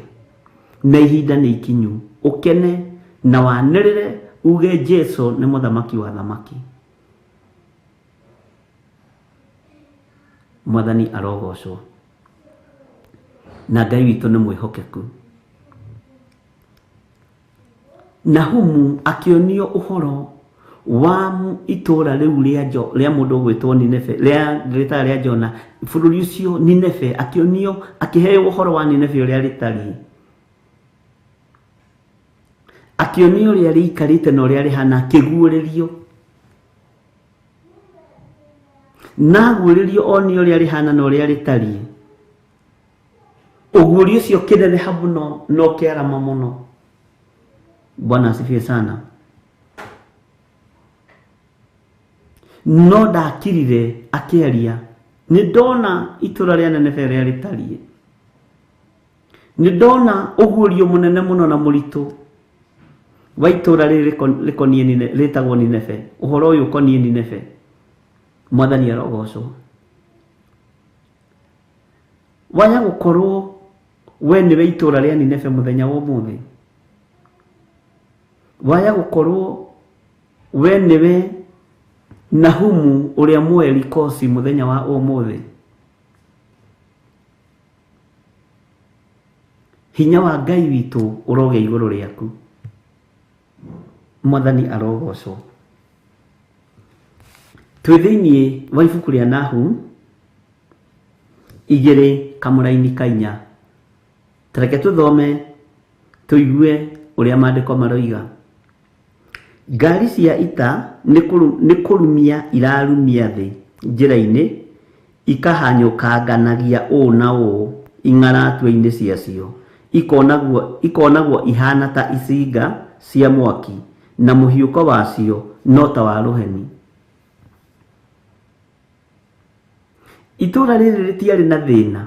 Na ihinda nĩ ikinyu. Ũkene na wanĩrĩre uge Jesu nĩ mũthamaki wa thamaki. Mwathani arogocwo. Na Ngai witũ nĩ mwĩhokeku. Nahumu akĩonio ũhoro wa itũũra rĩu rĩa mũndũ ũgwĩtwo Nineve, rĩrĩa rĩa Jona, bũrũri ũcio Nineve, akĩonio akĩheo ũhoro wa Nineve ũrĩa rĩtariĩ. Akĩonio ũrĩa rĩikarĩte na ũrĩa rĩhana, akĩguũrĩrio. Na guũrĩrio onio ũrĩa rĩhana na ũrĩa rĩtariĩ. Ũguũrio ũcio kĩneneha mũno no kĩarama mũno. Bwana asifiwe sana. No ndakirire akĩaria, nĩ ndona itũũra rĩa Nineve rĩa rĩtariĩ. Nĩ ndona ũguũrio mũnene mũno na mũritũ wa itũũra rĩrĩ rĩkoniĩ rĩtagwo Nineve. Ũhoro ũyũ ũkoniĩ Nineve. Mwathani arogocwo. Waya gũkorwo we nĩwe itũũra rĩa Nineve mũthenya wa ũmũthĩ. Waya gũkorwo we nĩwe Nahumu ũrĩa mweri Kosi mũthenya wa ũmũthĩ. Hinya wa Ngai witũ ũroge igũrũ rĩaku. Mwathani arogocwo. Twĩ thĩinĩ wa ibuku rĩa Nahumu 2:4. Tareke tũthome tũigue ũrĩa maandĩko maroiga. Ngari cia ita nĩ kũrumia irarumia thĩ njĩra-inĩ, ikahanyũkanganagia ũũ na ũũ ing'aratue-inĩ ciacio, ikonagwo ihana ta icinga cia mwaki, na mũhiũko wacio no ta wa rũheni. Itũũra rĩrĩ rĩtiarĩ na thĩna.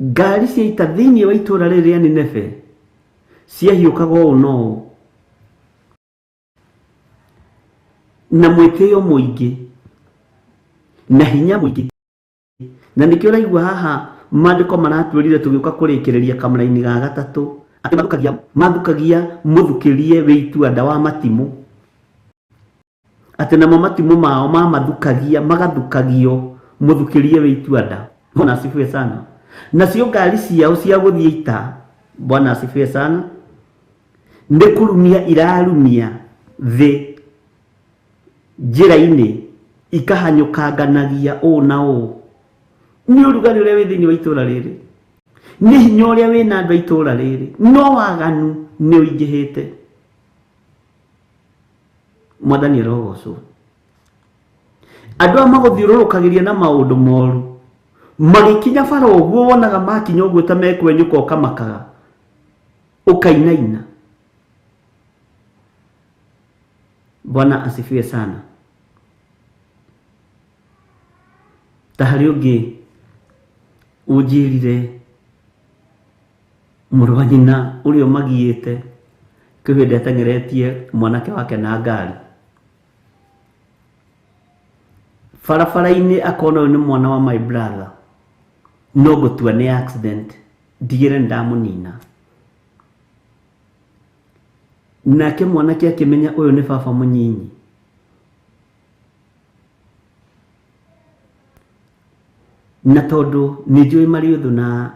Ngari cia ita thĩinĩ wa itũũra rĩrĩ rĩa Nineve ciahiũkaga ũũ na ũũ, na mwĩtĩo mũingĩ na hinya mũingĩ. Na nĩkĩo ũraigua haha maandĩko maratwĩrire tũgĩũka kũrĩkĩrĩria kamũra-inĩ ga gatatũ, atĩ mathukagia mũthukĩrie wĩ ituanda wa matimũ. Atĩ namo matimũ mao mamathukagia, magathukagio mũthukĩrie wĩ ituanda. Bwana asifiwe sana. Nacio ngari ciao cia gũthiĩ ita, Bwana asifiwe sana, nĩ kũrumia irarumia thĩ njĩra-inĩ, ikahanyũkanganagia ũũ na ũũ. Nĩ ũrugarĩ ũrĩa wĩ thĩinĩ wa itũũra rĩrĩ, nĩ hinya ũrĩa wĩ na andũ a itũũra rĩrĩ, no waganu nĩ ũingĩhĩte. Mwathani arogocwo. Andũ a magũthiũrũrũkagĩria na maũndũ moru, magĩkinya bara ũguo wonaga makinya ũguo ta mekwenyũka ũkamakaga, ũkainaina. Bwana asifiwe sana. Ta harĩ ũngĩ ũnjĩrire mũrũ wa nyina ũrĩa ũmagiĩte kĩhĩndĩ ateng'eretie mwanake wake na ngari barabara-inĩ, akona ũyũ nĩ mwana wa my brother, no gũtua nĩ accident, ndigĩre ndamũnina. Nake mwanake akĩmenya ũyũ nĩ baba mũnyinyi. Na tondũ nĩ njũĩ marĩ ũthũ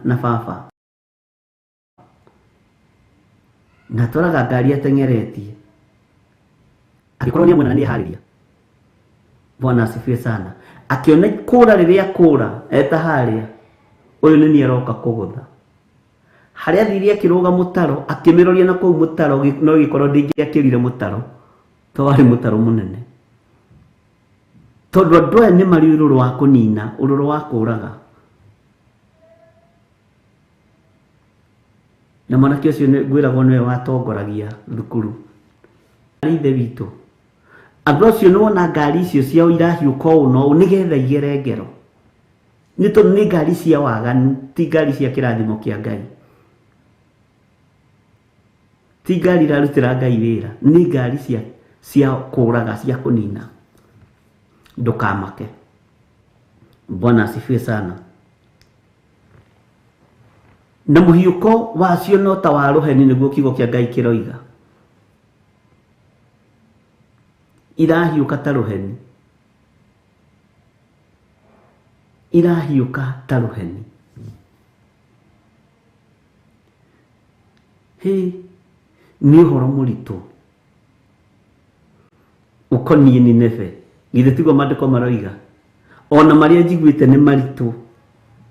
na baba, na tũraga ngari ateng'eretie, agĩkorwo nĩ mwena nĩ eharĩria. Bwana asifiwe sana. Akiona kũra rĩrĩa kũra eta harĩa, ũyũ nĩ niĩ aroka kũgũtha. Harĩa athire akĩrũga mũtaro, akĩmĩroria na kũu mũtaro, no gĩkorwo ndingĩakĩrire mũtaro, to warĩ mũtaro mũnene. Tondũ andũ aya nĩ marĩ ũrũrũ wa kũnina, ũrũrũ wa kũraga. Na mwanake ũcio ngwĩragwo nĩwe watongoragia thukuru. Ithe witũ, andũ acio nĩ wona ngari icio ciao irahiũka ũũ na ũũ nĩgetha igere ngero. nĩ tondũ nĩ ngari cia waganu, ti ngari cia kĩrathimo kĩa Ngai, ti ngari irarutĩra Ngai wĩra, nĩ ngari cia kũraga, cia kũnina. Ndũkamake. Bwana asifiwe sana. Na mũhiũko wacio no ta wa rũheni, nĩguo kiugo kĩa Ngai kĩroiga. Irahiũka ta rũheni, irahiũka ta rũheni. Nĩ ũhoro mũritũ ũkoniĩ Nineve. Githĩ tiguo maandĩko maroiga? Ona marĩa njiguĩte nĩ maritũ,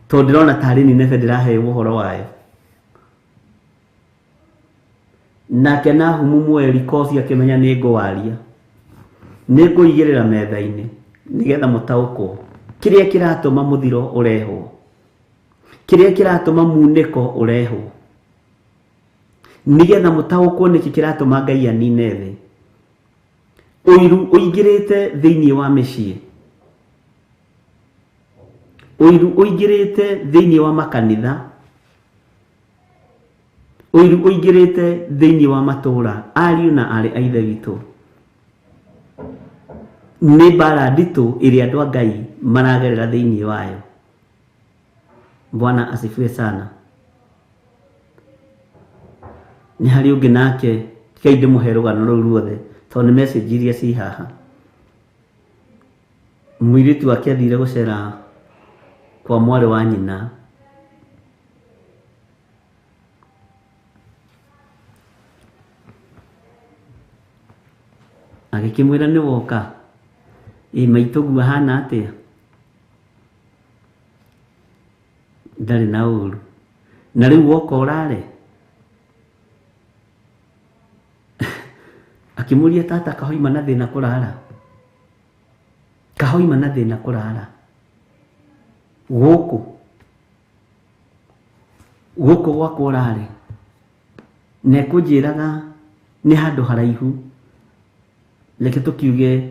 tondũ ndĩrona tarĩ Nineve ndĩraheo ũhoro wayo. Nake Nahumu Mũelikosi akĩmenya nĩ ngũwaria, nĩ ngũigĩrĩra metha-inĩ nĩgetha mũtaũkwo kĩrĩa kĩratũma mũthiro ũrehwo, kĩrĩa kĩratũma munĩko ũrehwo, nĩgetha mũtaũkwo nĩkĩ kĩratũma Ngai anine thĩ. Ũiru ũingĩrĩte thĩinĩ wa mĩciĩ, ũiru ũingĩrĩte thĩinĩ wa makanitha, ũiru ũingĩrĩte thĩinĩ wa matũũra. Ariũ na arĩ a ithe witũ, nĩ mbara nditũ ĩrĩa andũ a Ngai maragerera thĩinĩ wayo. Bwana asifiwe sana. Nĩ harĩ ũngĩ nake kai ndĩmũhe rũgano rũu ruothe, tondũ nĩ message iria ci haha. Mũirĩtu wake athire gũcera kwa mwarĩ wa nyina, agĩkĩmwĩra nĩ woka, maitũguo ahana atĩa? Ndarĩ na ũru. Na rĩu woka ũrare? Akĩmũria tata, kahoima na thĩna kũrara? Kahoima na thĩna kũrara? Gũkũ gwakwa ũrare? Na ekũnjĩraga nĩ handũ haraihu. Reke tũkiuge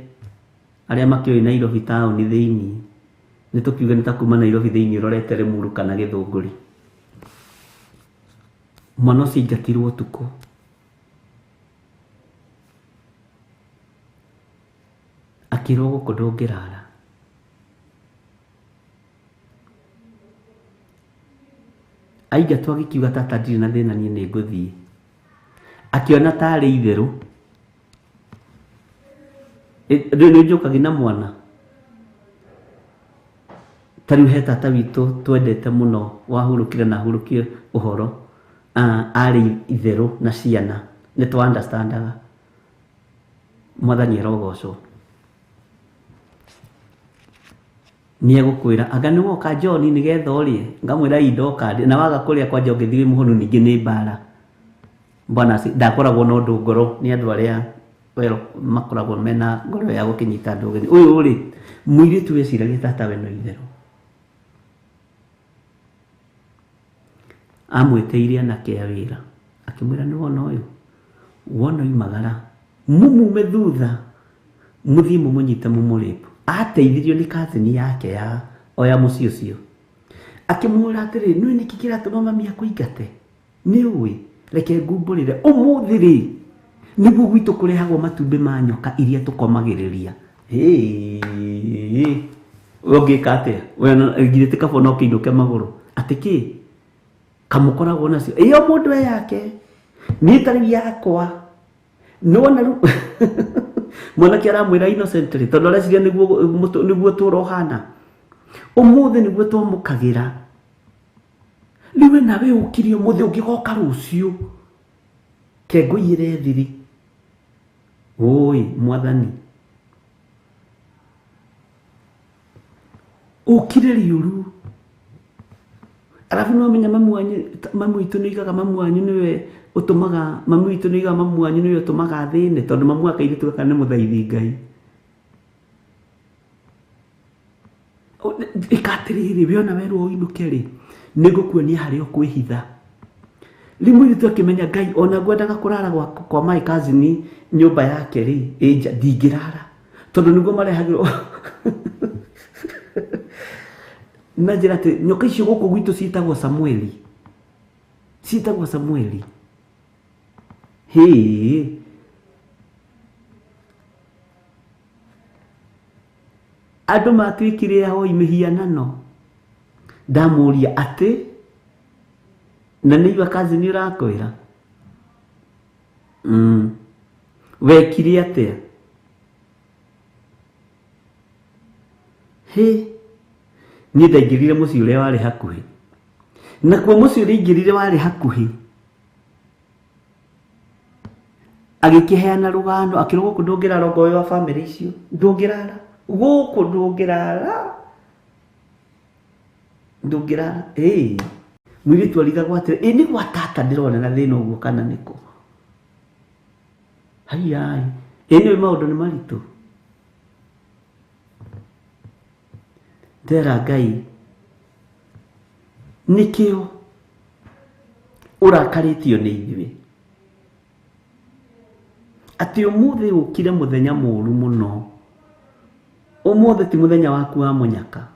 arĩa makĩoĩ Nairobi taũni thĩinĩ, nĩ tũkiuge nĩ ta kuma Nairobi thĩinĩ ũrorete Limuru kana Gĩthũngũri. Mwana ũcio aingatirwo ũtukũ, akĩrwo gũkũ ndũngĩrara. Aingatwo agĩkiuga tata ndirĩ na thĩna, niĩ nĩ ngũthiĩ. Akĩona tarĩ itherũ. Rĩu nĩ njũkagi na mwana. Tarĩu he tata witũ twendete mũno, wahurũkire na ahurũkie ũhoro, arĩ itherũ na ciana, nĩ tũ understandaga. Mwathani arogocwo. Nĩ egũkwĩra anga nĩ woka John nĩgetha ũrĩe? Ngamwĩra indoka, na waga kũrĩa kwanja ũngĩthiĩ mũhonu ningĩ nĩ mbara. Bwana ndakoragwo na ũndũ ngoro, nĩ andũ arĩa makoragwo mena ngoro ya gũkĩnyita andũ ũgeni. Ũyũ rĩ, mũirĩtu weciragia tata we no itherũ. Amwĩtĩire anake a wĩra, akĩmwĩra nĩ wona ũyũ, wona oimagara mumume thutha, mũthiĩ mũmũnyite mũmũrĩpu. Ateithirio nĩ kazini yake ya oya mũciĩ ũcio. Akĩmwĩra atĩrĩ, nĩ nĩkĩ kĩratũma mami akũingate? Nĩ ũĩ, reke ngumbũrĩre ũmũthĩ rĩ, nĩguo gwitũ kũrehagwo matumbĩ ma nyoka iria tũkomagĩrĩria. Ũngĩka atĩa? Githĩ kaba no kĩinũke magũrũ? Atĩ kĩ? Kamũkoragwo nacio. Ĩyo mũndũ yake, niĩ tarĩ yakwa. Nĩwona rĩu mwanake aramwĩra innocently, tondũ areciria nĩguo tũrohana. Ũmũthĩ nĩguo twamũkagĩra. Rĩu nawe ũkire ũmũthĩ ũngĩgoka rũciũ, ke ngũiyĩre thiri. Oi Mwathani, ũkire riũru. Arabu no menya mamu witũ nĩoigaga mamu wanyu nĩwe ũtũmaga, mamu witũ nĩoigaga mamu wanyu nĩwe ũtũmaga thĩne, tondũ mamu akairĩtu gaka nĩ mũthaithi Ngai. Ĩka atĩrĩrĩ, we ona werwo ũinũke rĩ, nĩngũkuonia harĩa ũkwĩhitha. Rĩu mũirĩtu akĩmenya Ngai ona ngwendaga kũrara kwa my cousin nyũmba yake rĩ, ndingĩrara, tondũ nĩguo marehagĩrwo imagine ati nyoka icio guku gwitu ciitagwo Samueli. Ciitagwo Samueli. Hii andũ matuĩkire hao imihianano. Ndamuria ati na nĩiwa kazi nĩ ũrakwĩra wekire atĩa? Niĩ ndaingĩrire mũciĩ ũrĩa warĩ hakuhĩ, nakuo mũciĩ ũrĩa ingĩrire warĩ hakuhĩ agĩkĩheana rũgano akĩrwo gũkũ ndũngĩrara ngoyo wa family icio, ndũngĩrara gũkũ, ndũngĩrara mwĩrĩtu arigagwo atĩrĩ nĩ gwa tata ndĩronera thĩna ũguo kana nĩkũ? Haiai, nĩwe maũndũ nĩ maritũ. Ndera Ngai nĩkĩo ũrakarĩtio nĩ ithuĩ atĩ ũmũthĩ ũkire mũthenya mũũru mũno. Ũmũthĩ ti mũthenya waku wa mũnyaka,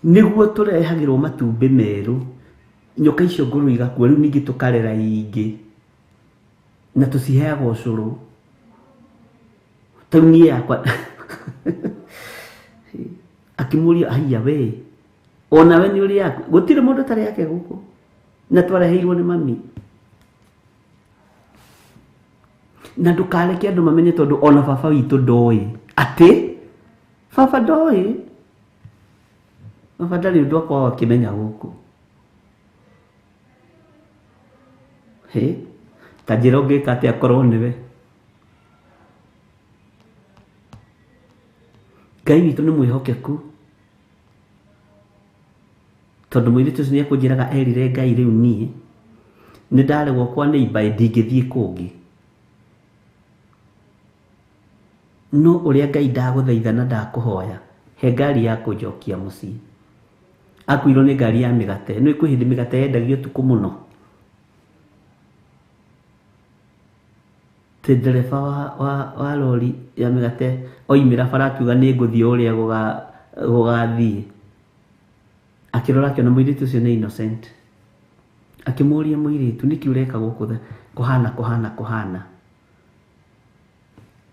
nĩguo tũrehagĩrwo matumbĩ merũ, nyoka icio ngũrũ igakua, rĩu ningĩ tũkarera ingĩ na tũciheaga ũcũrũ. Tau niĩ yakwa akĩmũria haiya we onawe nĩ ũrĩ yaku? Gũtirĩ mũndũ tarĩ yake gũkũ, na twareheirwo nĩ mami. Na ndũkareke andũ mamenye, tondũ ona baba witũ ndoĩ atĩ baba ndoĩ. Baba ndarĩ ũndũ akoragwo akĩmenya gũkũ. Ta njĩra ũngĩka atĩ akorwo nĩwe. Ngai witũ nĩ mwĩhokeku, tondũ mũirĩtu ũcio nĩekũnjĩraga erire Ngai rĩu niĩ nĩ ndaregwo kwa neighbor ndingĩthiĩ kũngĩ, no ũrĩa Ngai ndagũthaitha na ndakũhoya he ngari ya kũnjokia mũciĩ. Akuirwo nĩ ngari ya mĩgate, no kwĩ hĩndĩ mĩgate yendagio ũtukũ mũno. Ti ndereba wa lori ya mĩgate oimĩra bara akiuga nĩ ngũthiĩ ũrĩa gũgathiĩ, akĩrora akĩona mũirĩtu ũcio nĩ innocent, akĩmũria mũirĩtu nĩkĩ ũreka gũkũ kũhana.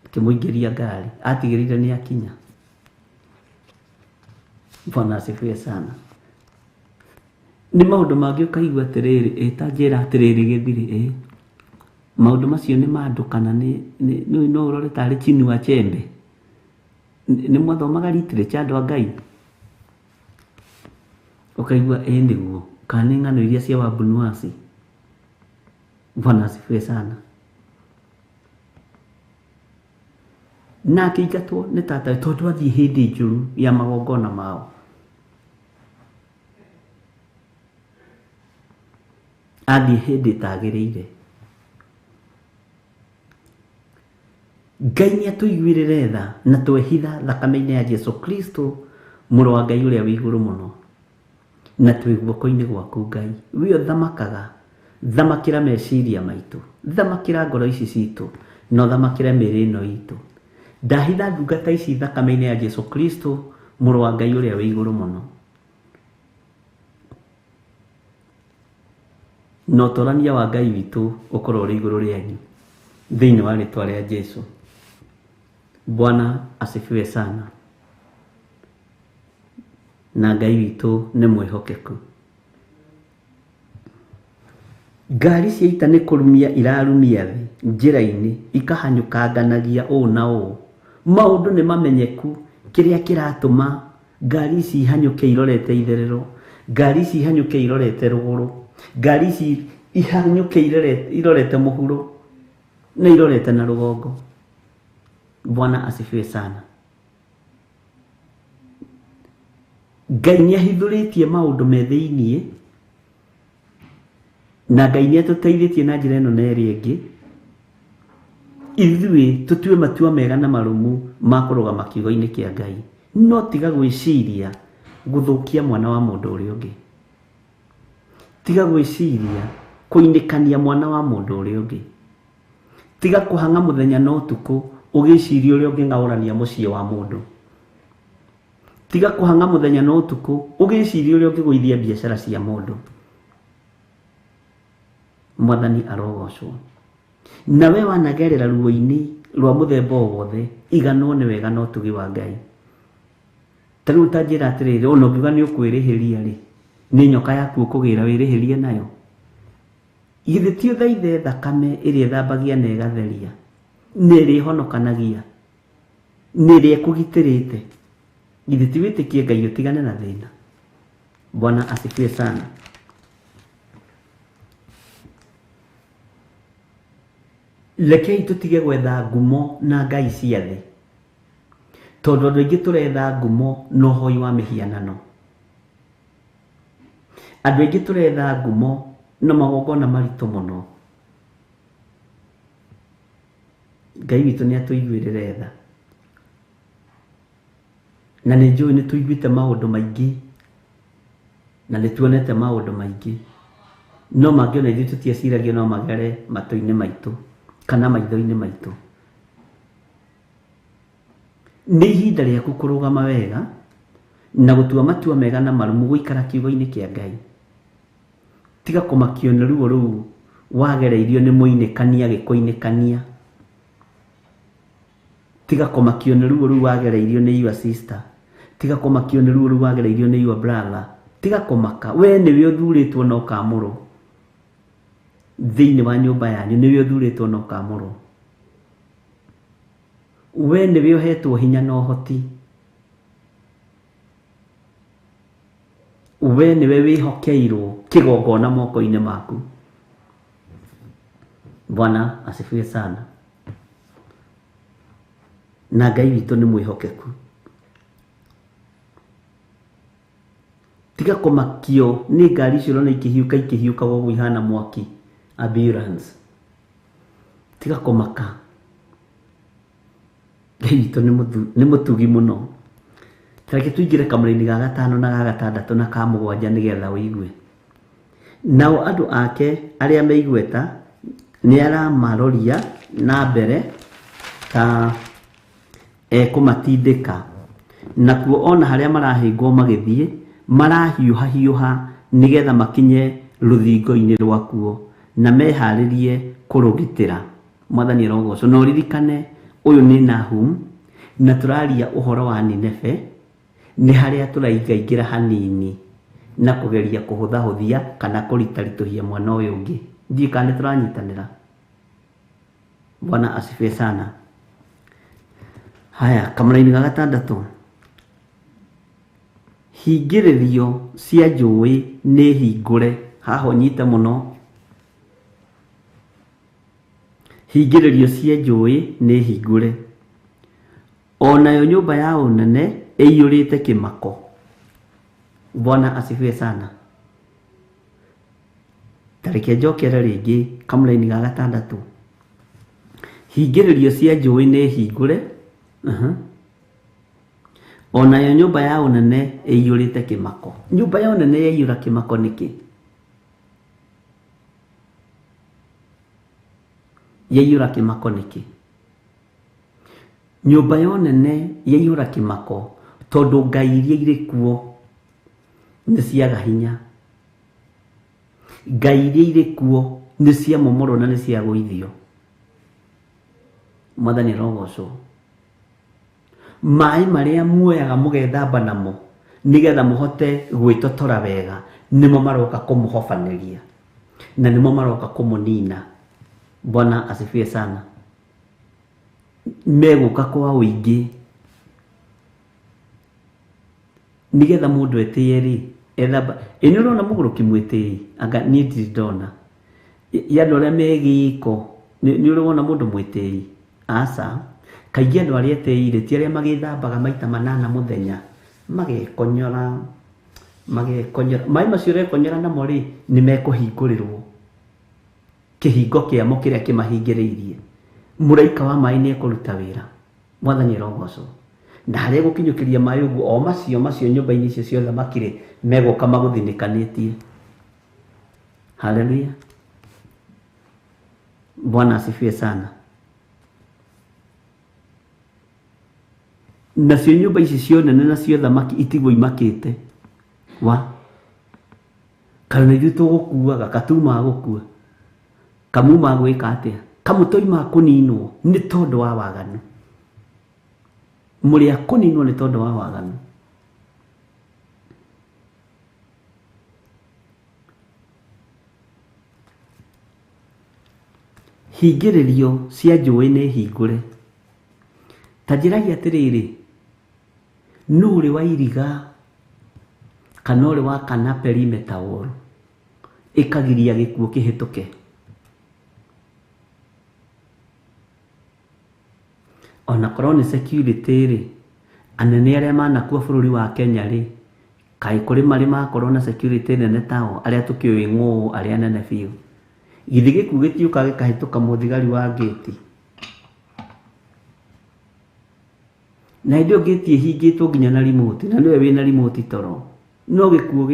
Akĩmũingĩria ngari, atigĩrĩire nĩ akinya. Bwana asifiwe sana. Nĩ maũndũ mangĩ ũkaigua atĩrĩrĩ, ta njĩra atĩrĩrĩ gĩthiri, maũndũ macio nĩ mandũ kana no ũrore tarĩ Chinua Achebe. Nĩ mwathomaga literature andũ a Ngai, ũkaigua nĩguo, kana nĩ ng'ano iria cia Wabunuasi. Bwana asifiwe sana. Na akĩingatwo nĩ tata tondũ athiĩ hĩndĩ njũru ya magongona mao. Athiĩ hĩndĩ ĩtagĩrĩire. Ngai nĩ atũiguĩrĩre tha na twehitha thakame-inĩ ya Jesu Kristo, mũrũ wa Ngai ũrĩa wĩ igũrũ mũno, na twĩ guoko-inĩ gwaku Ngai. We ũthamakaga, thamakĩra meciria maitũ, thamakĩra ngoro ici citũ, na ũthamakĩre mĩĩrĩ ĩno itũ. Ndahitha ndungata ici thakame-inĩ ya Jesu Kristo, mũrũ wa Ngai ũrĩa wĩ igũrũ mũno, na ũtũrania wa Ngai witũ ũkorwo ũrĩ igũrũ rĩanyu thĩinĩ wa rĩĩtwa rĩa Jesu. Bwana asifiwe sana. Na Ngai witũ nĩ mwĩhokeku. Ngari cia ita nĩ kũrumia irarumia thĩ njĩra-inĩ, ikahanyũkanganagia ũũ na ũũ. Maũndũ nĩ mamenyeku kĩrĩa kĩratũma ngari ici ihanyũke irorete itherero, ngari ici ihanyũke irorete rũgũrũ, ngari ici ihanyũke irorete mũhuro na irorete na rũgongo. Bwana asifiwe sana. Ngai nĩ ahithũrĩtie maũndũ me thĩiniĩ, na Ngai nĩ atũteithĩtie na njĩra ĩno na ĩrĩa ĩngĩ, ithuĩ tũtue matua mega na marũmu ma kũrũgama kiugo-inĩ kĩa Ngai, no tiga gwĩciria gũthũkia mwana wa mũndũ ũrĩa ũngĩ, tiga gwĩciria kũinĩkania mwana wa mũndũ ũrĩa ũngĩ, tiga kũhang'a mũthenya na ũtukũ ũgĩciria ũrĩa ũngĩng'aũrania mũciĩ wa mũndũ, tiga kuhanga muthenya no utuku ugiciria uria ungiguithia biashara cia mundu. Mwathani arogocwo. Na we wanagerera ruo-ini rwa muthemba wothe iganwo ni wega no tugi wa Ngai. Tariu tanjira atiriri ona ngiuga ni ukwirihiria ri ni nyoka yaku ukugira wirihirie nayo. Ithe ti thaithe thakame iria thambagia na igatheria ni ri honokanagia ni ri kugitirite. Ithe ti witikie Ngai utigane na thina. Bwana asifiwe sana. Lekei tutige gwetha ngumo na ngai cia thi, tondu andu aingi turetha ngumo no hoi wa mihianano. Andu aingi turetha ngumo na magongona maritu muno. Ngai witu ni atuiguirire tha, na ni njui ni tuiguite maundu maingi na ni tuonete maundu maingi, no mangiona ithuĩ tutieciragia no magere matu-ini maitu kana maitho-ini maitu. Ni ihinda riaku kurugama wega na gutua matua mega na marumu guikara kiugo-ini kia Ngai. Tiga kumakio ni ruo ruu wagereirio ni muinikania gikuinikania. Tiga kumakio ni ruo ruu wagereirio ni your sister. Tiga kumakio ni ruo ruu wagereirio ni your brother. Tiga kumaka, we niwe uthuritwo na ukamurwo thiini wa nyumba yanyu, niwe uthuritwo na ukamurwo. We niwe uhetwo hinya na uhoti. We niwe wihokeirwo kigongona moko-ini maku. Bwana asifiwe sana. Na Ngai witu ni mwihokeku. Tiga kumakio ni ngari icio na ikihiuka gwo ihana mwaki ambulance. Tiga kumaka. Ngai witu ni mutugi muno. Tareke tuigire kamuri-ini ga gatano na ga gatandatu na ka mugwanja nigetha uigue. Nao andu ake aria meigweta ni aramaroria na mbere ta kumatindika, na kuo ona haria marahingwo magithie marahiuha nigetha makinye ruthingo-ini rwakuo na meharirie kurugitira. Mwathani arogocwo. No ririkane uyu ni Nahum na turaria uhoro wa Nineve, ni haria turaigaingira hanini na kugeria kuhuthahuthia kana kuritarituhia mwana uyu ungi. Ndii kana turanyitanira. Bwana asifiwe sana. Haya, kamuri-ini ga gatandatu. Hingiririo cia njui ni hingure. Haho nyite muno. Hingiririo cia njui ni hingure. Onayo nyumba ya unene iyurite kimako. Bwana asifiwe sana. Tareke njokere ringi kamuri-ini ga gatandatu. Hingiririo cia njui ni hingure. Onayo nyumba ya unene iyurite kimako. Nyumba ya unene yaiyura kimako niki? Yaiyura kimako niki? Nyumba ya unene yaiyura kimako tondu ngai iria iri kuo ni ciaga hinya. Ngai iria iri kuo ni cia momoro na ni cia guithio. Mwathani arogocwo. Mai maria muoyaga mugethamba namo nigetha muhote gwitotora wega nimo maroka kumuhofaniria na nimo maroka kumunina. Bwana asifiwe sana. Meguka kwa uingi nigetha mundu etie ri ethamba. Ini urona muguruki mwitiri anga ni ndona yandu aria megiko ni urona mundu mwitiri. Asa kaingĩ andu aria eteire ti aria magithambaga maita 8 muthenya magekonyora. Mai macio rekonyora namo ri ni mekuhingurirwo kihingo kiamo kiria kimahingiriirie. Muraika wa mai ni ekuruta wira. Mwathani arogocwo. Na haria gukinyukiria mai uguo o macio nyumba-ini icio ciothe makire meguka maguthinikanitie. Haleluya. Bwana asifiwe sana. nacio nyumba ici cio nene nacio thamaki itigwo imakite wa kana nĩ tũgũkuaga katuma gũkua kamuma gwĩka atĩa kamũtoima kũninwo nĩ tondũ wa waganu mũrĩa kũninwo nĩ tondũ wa waganu. Hingĩrĩrio cia njũĩ nĩ hingũre. Ta njĩragia atĩrĩrĩ, nũ ũrĩ wa iriga kana ũrĩ wa kana perimeter wall ĩkagiria gĩkuũ kĩhĩtũke. Ona korwo nĩ security rĩ, anene arĩa manakua bũrũri wa Kenya rĩ, kaĩ kũrĩ marĩ makorwo na security nene tao arĩa tũkĩũĩ ng'ũ arĩa nene biũ. Githĩ gĩkuũ gĩtiũka gĩkahĩtũka mũthigari wa gate. Na hĩndĩ ĩyo gate ĩhingĩtwo nginya na remote, na nĩwe wĩna remote toro, no gĩkuũ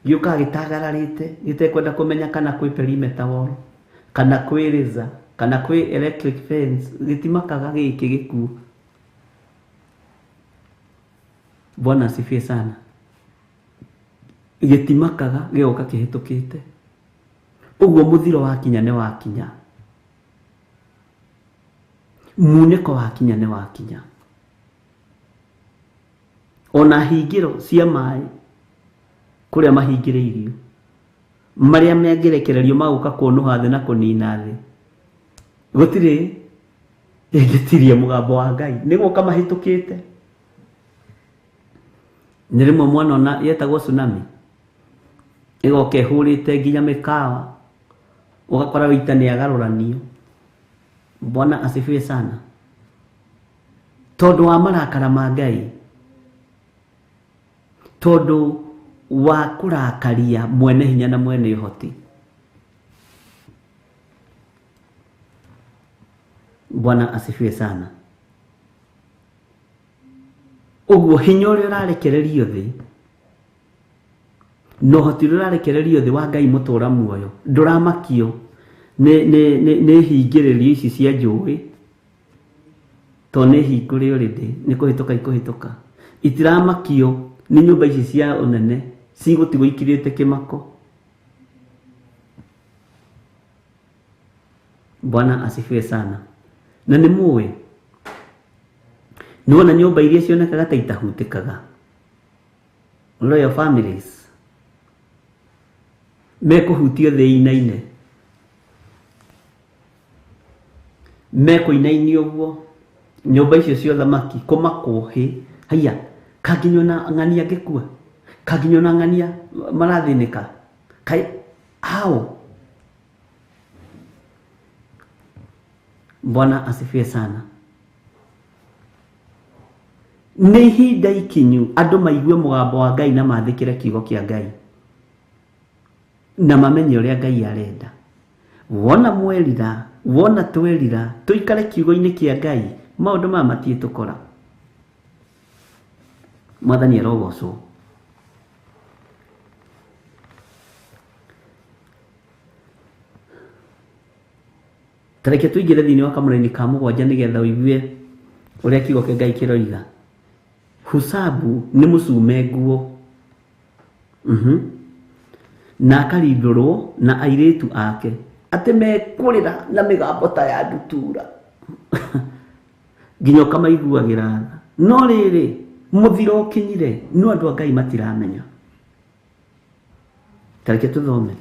gĩoka gĩtagararĩte gĩtekwenda kũmenya kana kwĩ perimeter wall kana kwĩ razor kana kwĩ electric fence, gĩtimakaga gĩkĩ gĩkuũ. Bwana asifiwe sana. Gĩtimakaga gĩoka kĩhĩtũkĩte. Ũguo mũthiro wakinya nĩ wakinya, munĩko wakinya nĩ wakinya. Ona hingĩro cia maĩ kũrĩa mahingĩrĩirio marĩa mengĩrekererio magũka kũnũha thĩ na kũnina thĩ, gũtirĩ ĩngĩtiria mũgambo wa Ngai, nĩgũka mahĩtũkĩte. Nĩ rĩmwe mwana ona yetagwo tsunami ĩgoka ĩhũrĩte nginya mĩkawa, ũgakora wĩita nĩ agarũranio. Bwana asifiwe sana. Tondũ wa marakara ma Ngai, tondũ wa kũrakaria mwene hinya na mwene ũhoti. Bwana asifiwe sana. Ũguo hinya ũrĩa ũrarekererio thĩ, no ũhoti ũrĩa ũrarekererio thĩ wa Ngai mũtũra muoyo ndũramakio nĩ hingĩrĩrio ici cia njũĩ, to nĩ hingũre already, nĩ kũhĩtũka ikũhĩtũka. Itiramakio nĩ nyũmba ici cia ũnene cigũtigwo ikirĩte kĩmako. Bwana asifiwe sana. Na nĩ mũĩ nĩwona nyũmba iria cionekaga ta itahutĩkaga, royal families mekũhutio thĩ-inĩ, mekũinainio ũguo, nyũmba icio cia thamaki kũmakwo hĩ haiya, kanginywo na ng'ania ngĩkua, kanginywo na ng'ania marathĩnĩka, kaĩ hao. Bwana asifiwe sana. Nĩ ihinda ikinyu andũ maigue mũgambo wa Ngai na mathĩkĩre kiugo kĩa Ngai na mamenye ũrĩa Ngai arenda. Wona mwerira, wona twerira tũikare kiugo-inĩ kĩa Ngai, maũndũ maya matiĩtũkora. Mwathani arogocwo. Tareke tũingĩre thĩinĩ wa kamũra-inĩ ka mũgwanja nĩgetha ũigue ũrĩa kiugo kĩa Ngai kĩroiga. Husabu nĩ mũcume nguo, na akarindũrwo na airĩtu ake atĩ mekũrĩra na mĩgambo ta ya ndutura nginya ũkamaiguagĩra tha. No rĩrĩ mũthiro ũkinyire, no andũ a Ngai matiramenya. Tareke tũthome.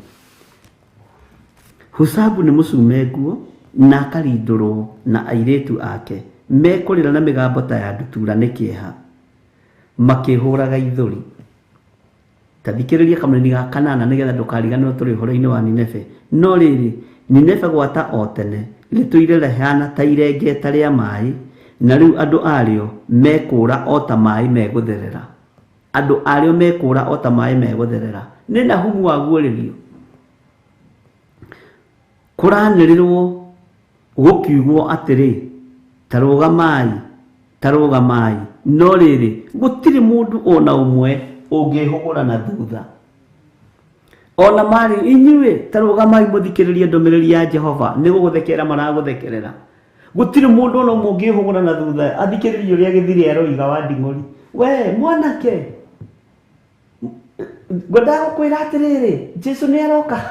Husabu nĩ mũcume nguo na akarindũrwo na airĩtu ake mekũrĩra na mĩgambo ta ya ndutura nĩ kĩeha, makĩhũraga ithũri. Tathikĩrĩria kamũra-inĩ ga kanana nĩgetha ndũkariganĩrwo tũrĩ ũhoro-inĩ wa Nineve. No rĩrĩ Nineve gwata o tene rĩtũire rĩhana ta irengeta rĩa maĩ, na rĩu andũ arĩo mekũra o ta maĩ megũtherera. Andũ arĩo mekũra o ta maĩ megũtherera. Nĩ Nahumu waguũrĩrio. Kũranĩrĩrwo gũkiugwo atĩrĩ, ta rũgamai, ta rũgamai. No rĩrĩ gũtirĩ mũndũ ona ũmwe ũngĩhũgũra na thutha. Ona marĩ inyuĩ ta rũgamai mũthikĩrĩrie ndũmĩrĩri ya Jehova, nĩ gũgũthekera maragũthekerera. gutire mundu no mungi hugura na thutha athikiririo ria githiri aroiga wa Nding'ori we mwanake ngwenda gukwira atiriri Jesu ni aroka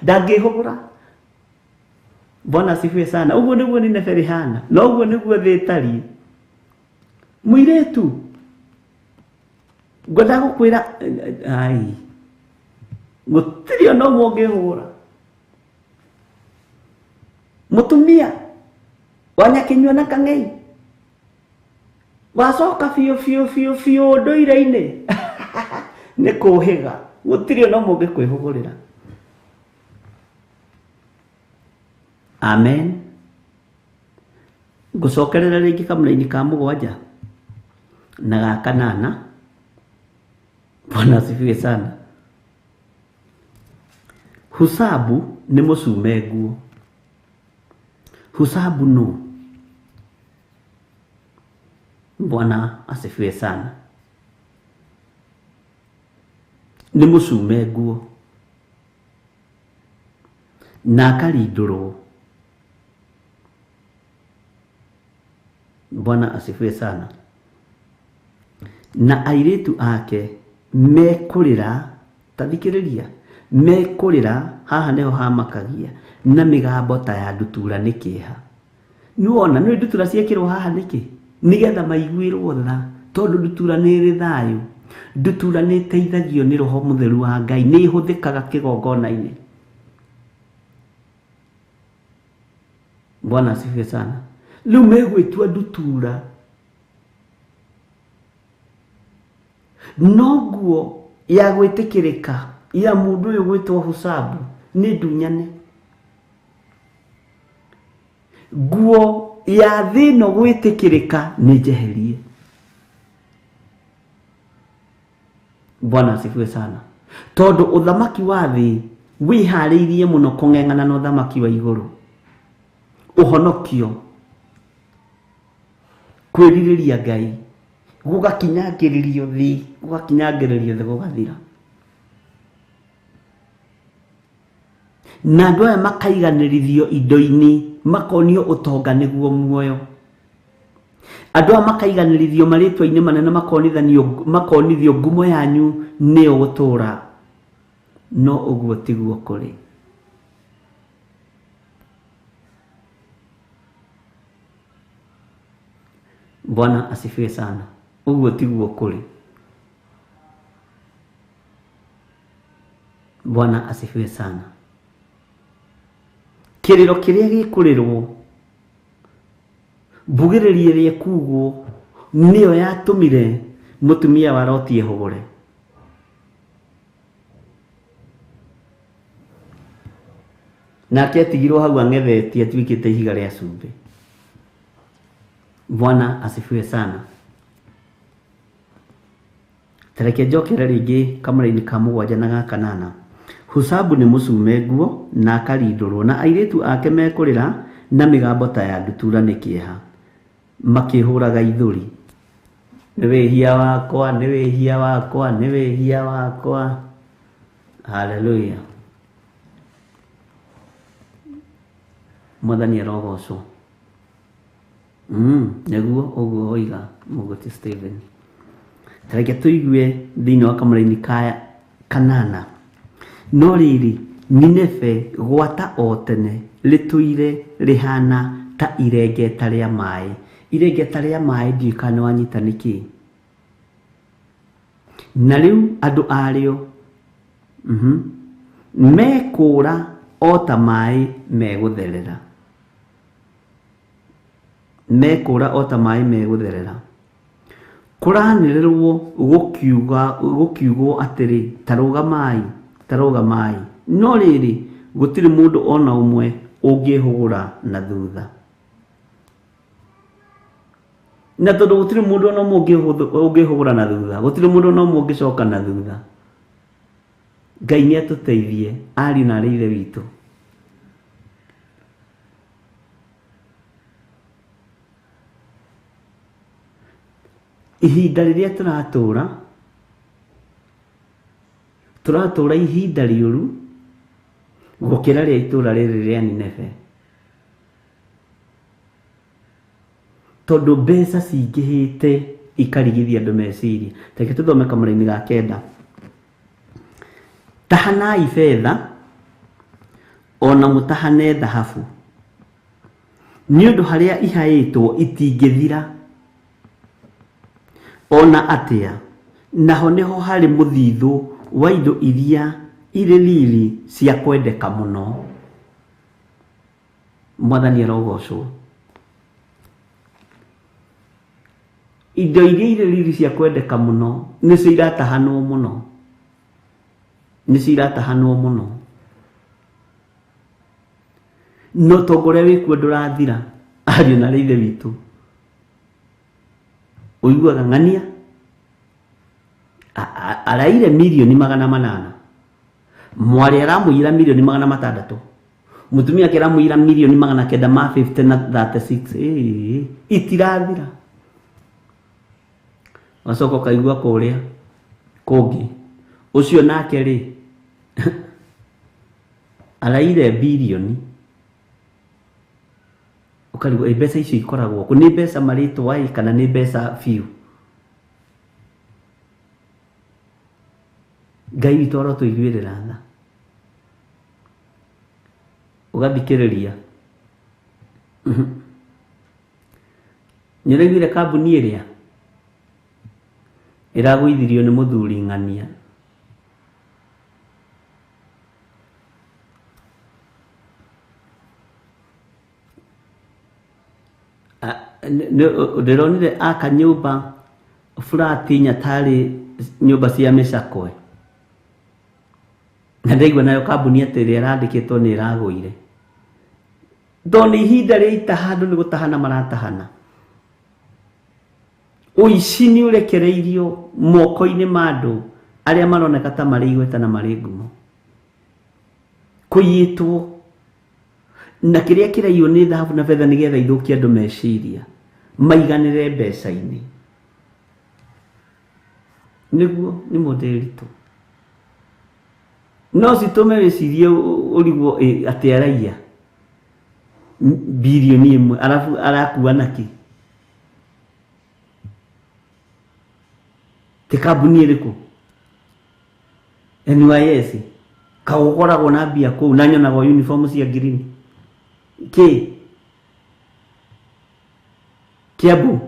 ndangihugura. Bwana asifiwe sana. Uguo niguo Nineve rihana na uguo niguo thĩ ĩtariĩ. Mũirĩtu ngwenda gukwira ai gutiri ono mũngĩhũra. Mutumia wanyakinyua na kang'ei wacoka biũ ndũire-inĩ nĩ kũhĩga gũtirĩ ono mũngĩkwĩhũgũrĩra. Amen. Ngucokerera rĩngĩ kamũra-inĩ ka 7 na ga 8. Bwana asifiwe sana. Husabu nĩ mũcume nguo. Husabu no. Bwana asifiwe sana. Nĩ mũcume nguo na akarindũrwo. Bwana asifiwe sana. Na airĩtu ake mekurĩra, tathikĩrĩria, mekurĩra haha niho hamakagia na migambo ta ya ndutura nĩ kĩeha. Nuona nĩ ndutura ciekĩrwo haha nĩkĩ? Nigetha maiguĩrwo tha, tondũ ndutura nĩ ĩrĩ thayũ. Ndutura nĩ ĩteithagio nĩ Roho Mũtheru wa Ngai, nĩ ĩhũthĩkaga kĩgongona-inĩ. Bwana asifiwe sana. Rĩu megwĩtua ndutura no nguo ya gwĩtĩkĩrĩka ya mũndũ ũyũ gwĩtwo Husabu nĩ ndunyane. Nguo ya thĩno gwĩtĩkĩrĩka nĩ njeherie. Bwana asifiwe sana. Tondũ ũthamaki wa thĩ wĩharĩirie mũno kũng'eng'ana na ũthamaki wa igũrũ. Ũhonokio kwĩrirĩria Ngai gũgakinyangĩrĩrio thĩ, gũgakinyangĩrĩrio thĩ gũgathira. Na andũ aya makaiganĩrithio indo-inĩ, makonio ũtonga nĩguo muoyo. Andũ aya makaiganĩrithio marĩtwa-inĩ manene, makonithio ngumo yanyu nĩyo gũtũũra. No ũguo tiguo kũrĩ. Bwana asifiwe sana. Uguo tiguo kũrĩ. Bwana asifiwe sana. Kĩrĩro kĩrĩa gĩkũrĩrwo, mbugĩrĩria ĩrĩa kugwo nĩyo yatũmire mũtumia wa Loti ehũgũre. Nake atigirwo hau ang'ethetie atuĩkĩte ihiga rĩa cumbĩ. Bwana asifiwe sana. Tareke njokera rĩngĩ kamũra-inĩ ka 7 na ga 8. Husabu nĩ mũcume nguo na akarindũrwo na airĩtu ake mekurĩra na mĩgambo ta ya ndutura nĩ kĩeha, makĩhũraga ithũri. Nĩ wĩhia wakwa, nĩ wĩhia wakwa, nĩ wĩhia wakwa. Hallelujah. Mwathani arogocwo. Neguo ũguo oiga Mũgũti Stephen. Tareke tũigue thĩinĩ wa kamũra-inĩ ka 8. No rĩrĩ Nineve gwata o tene rĩtũire rĩhana ta irengeta rĩa maĩ. Irengeta rĩa maĩ ndiũĩ kana nĩ wanyita nĩkĩ. Na rĩu andũ arĩo mekũra o ta maĩ megũtherera. Mekũra o ta maĩ megũtherera. Kũranĩrĩrwo gũkiugwo atĩrĩ, tarũgamai, tarũgamai. No rĩrĩ gũtirĩ mũndũ ona ũmwe ũngĩhũgũra na thutha. Na tondũ gũtirĩ mũndũ ona ũmwe ũngĩhũgũra na thutha, gũtirĩ mũndũ ona ũmwe ũngĩcoka na thutha. Ngai nĩ atũteithie, ariũ na aarĩ a Ithe witũ. Ihinda rĩrĩa tũratũra ihinda rĩũru gũkĩra rĩa itũũra rĩrĩ rĩa Nineve. tondu mbeca cingihite ikarigithia andu meciria. Reke tuthome kamũra-inĩ ga 9. Tahanai fedha ona mũtahane thahabu, nĩ ũndũ harĩa ihaĩtwo itingĩthira ona atĩa, naho nĩho harĩ mũthithũ wa indo iria irĩ riri cia kwendeka mũno. Mwathani arogocwo. Indo iria irĩ riri cia kwendeka mũno nĩcio iratahanwo mũno, nĩcio iratahanwo mũno. No tongore wĩkuo ndũrathira, ariũ na ithe witũ. Ũiguaga ng'ania araire milioni 800, mwarĩ aramũira milioni 600, mutumia aramũira milioni 950 na 36. Itirathira. Wacoka kaigua kũrĩa kũngĩ ũcio nake rĩ araire bilioni. Ukarigwo mbeca icio ikoragwo kũ? Nĩ mbeca marĩtwa kana nĩ mbeca biũ? Ngai witũ arotũiguĩrĩra tha. Ũgathikĩrĩria. Nĩũraiguire kambuni ĩrĩa ĩragũithirio nĩ mũthuri ng'ania. Ndĩronire aka nyũmba fulati Nyatarĩ, nyũmba cia mĩcakwe, na ndaigua nayo kambuni atĩ ĩrĩa ĩrandĩkĩtwo nĩ ĩragũire. Ndona ihinda rĩa itaha, andũ nĩ gũtahana maratahana. Ũici nĩ ũrekereirio moko-inĩ ma andũ arĩa maroneka ta marĩ igweta na marĩ ngumo. Kũiyĩtwo na kĩrĩa kĩraiywo nĩ thahabu na fedha nĩgetha ithũkie andũ meciria maiganĩre mbeca-inĩ. Nĩguo nĩ mũndĩritũ. No citũme wĩcirie ũrigwo atĩ araiya bilioni 1 alafu arakua naki. Ti kambuni ĩrĩkũ? NYS kagũkoragwo na mbia kũu na nyonaga uniform cia green. Kiambu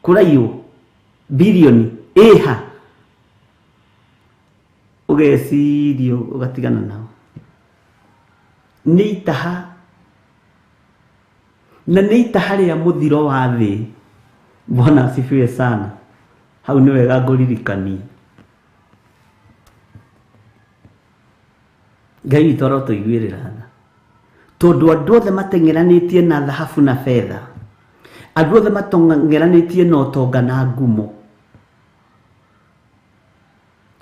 kũraiywo bilioni ĩha, ũgecirio ũgatigana nao. Nĩ itaha, na nĩ itaha rĩa mũthiro wa thĩ. Bwana asifiwe sana. Hau nĩ wega ngũririkanie. Ngai witũ arotũiguĩrĩra tha. Tondu andũ othe mateng'eranĩtie na thahabu na fedha, andũ othe mateng'eranĩtie na ũtonga na ngumo,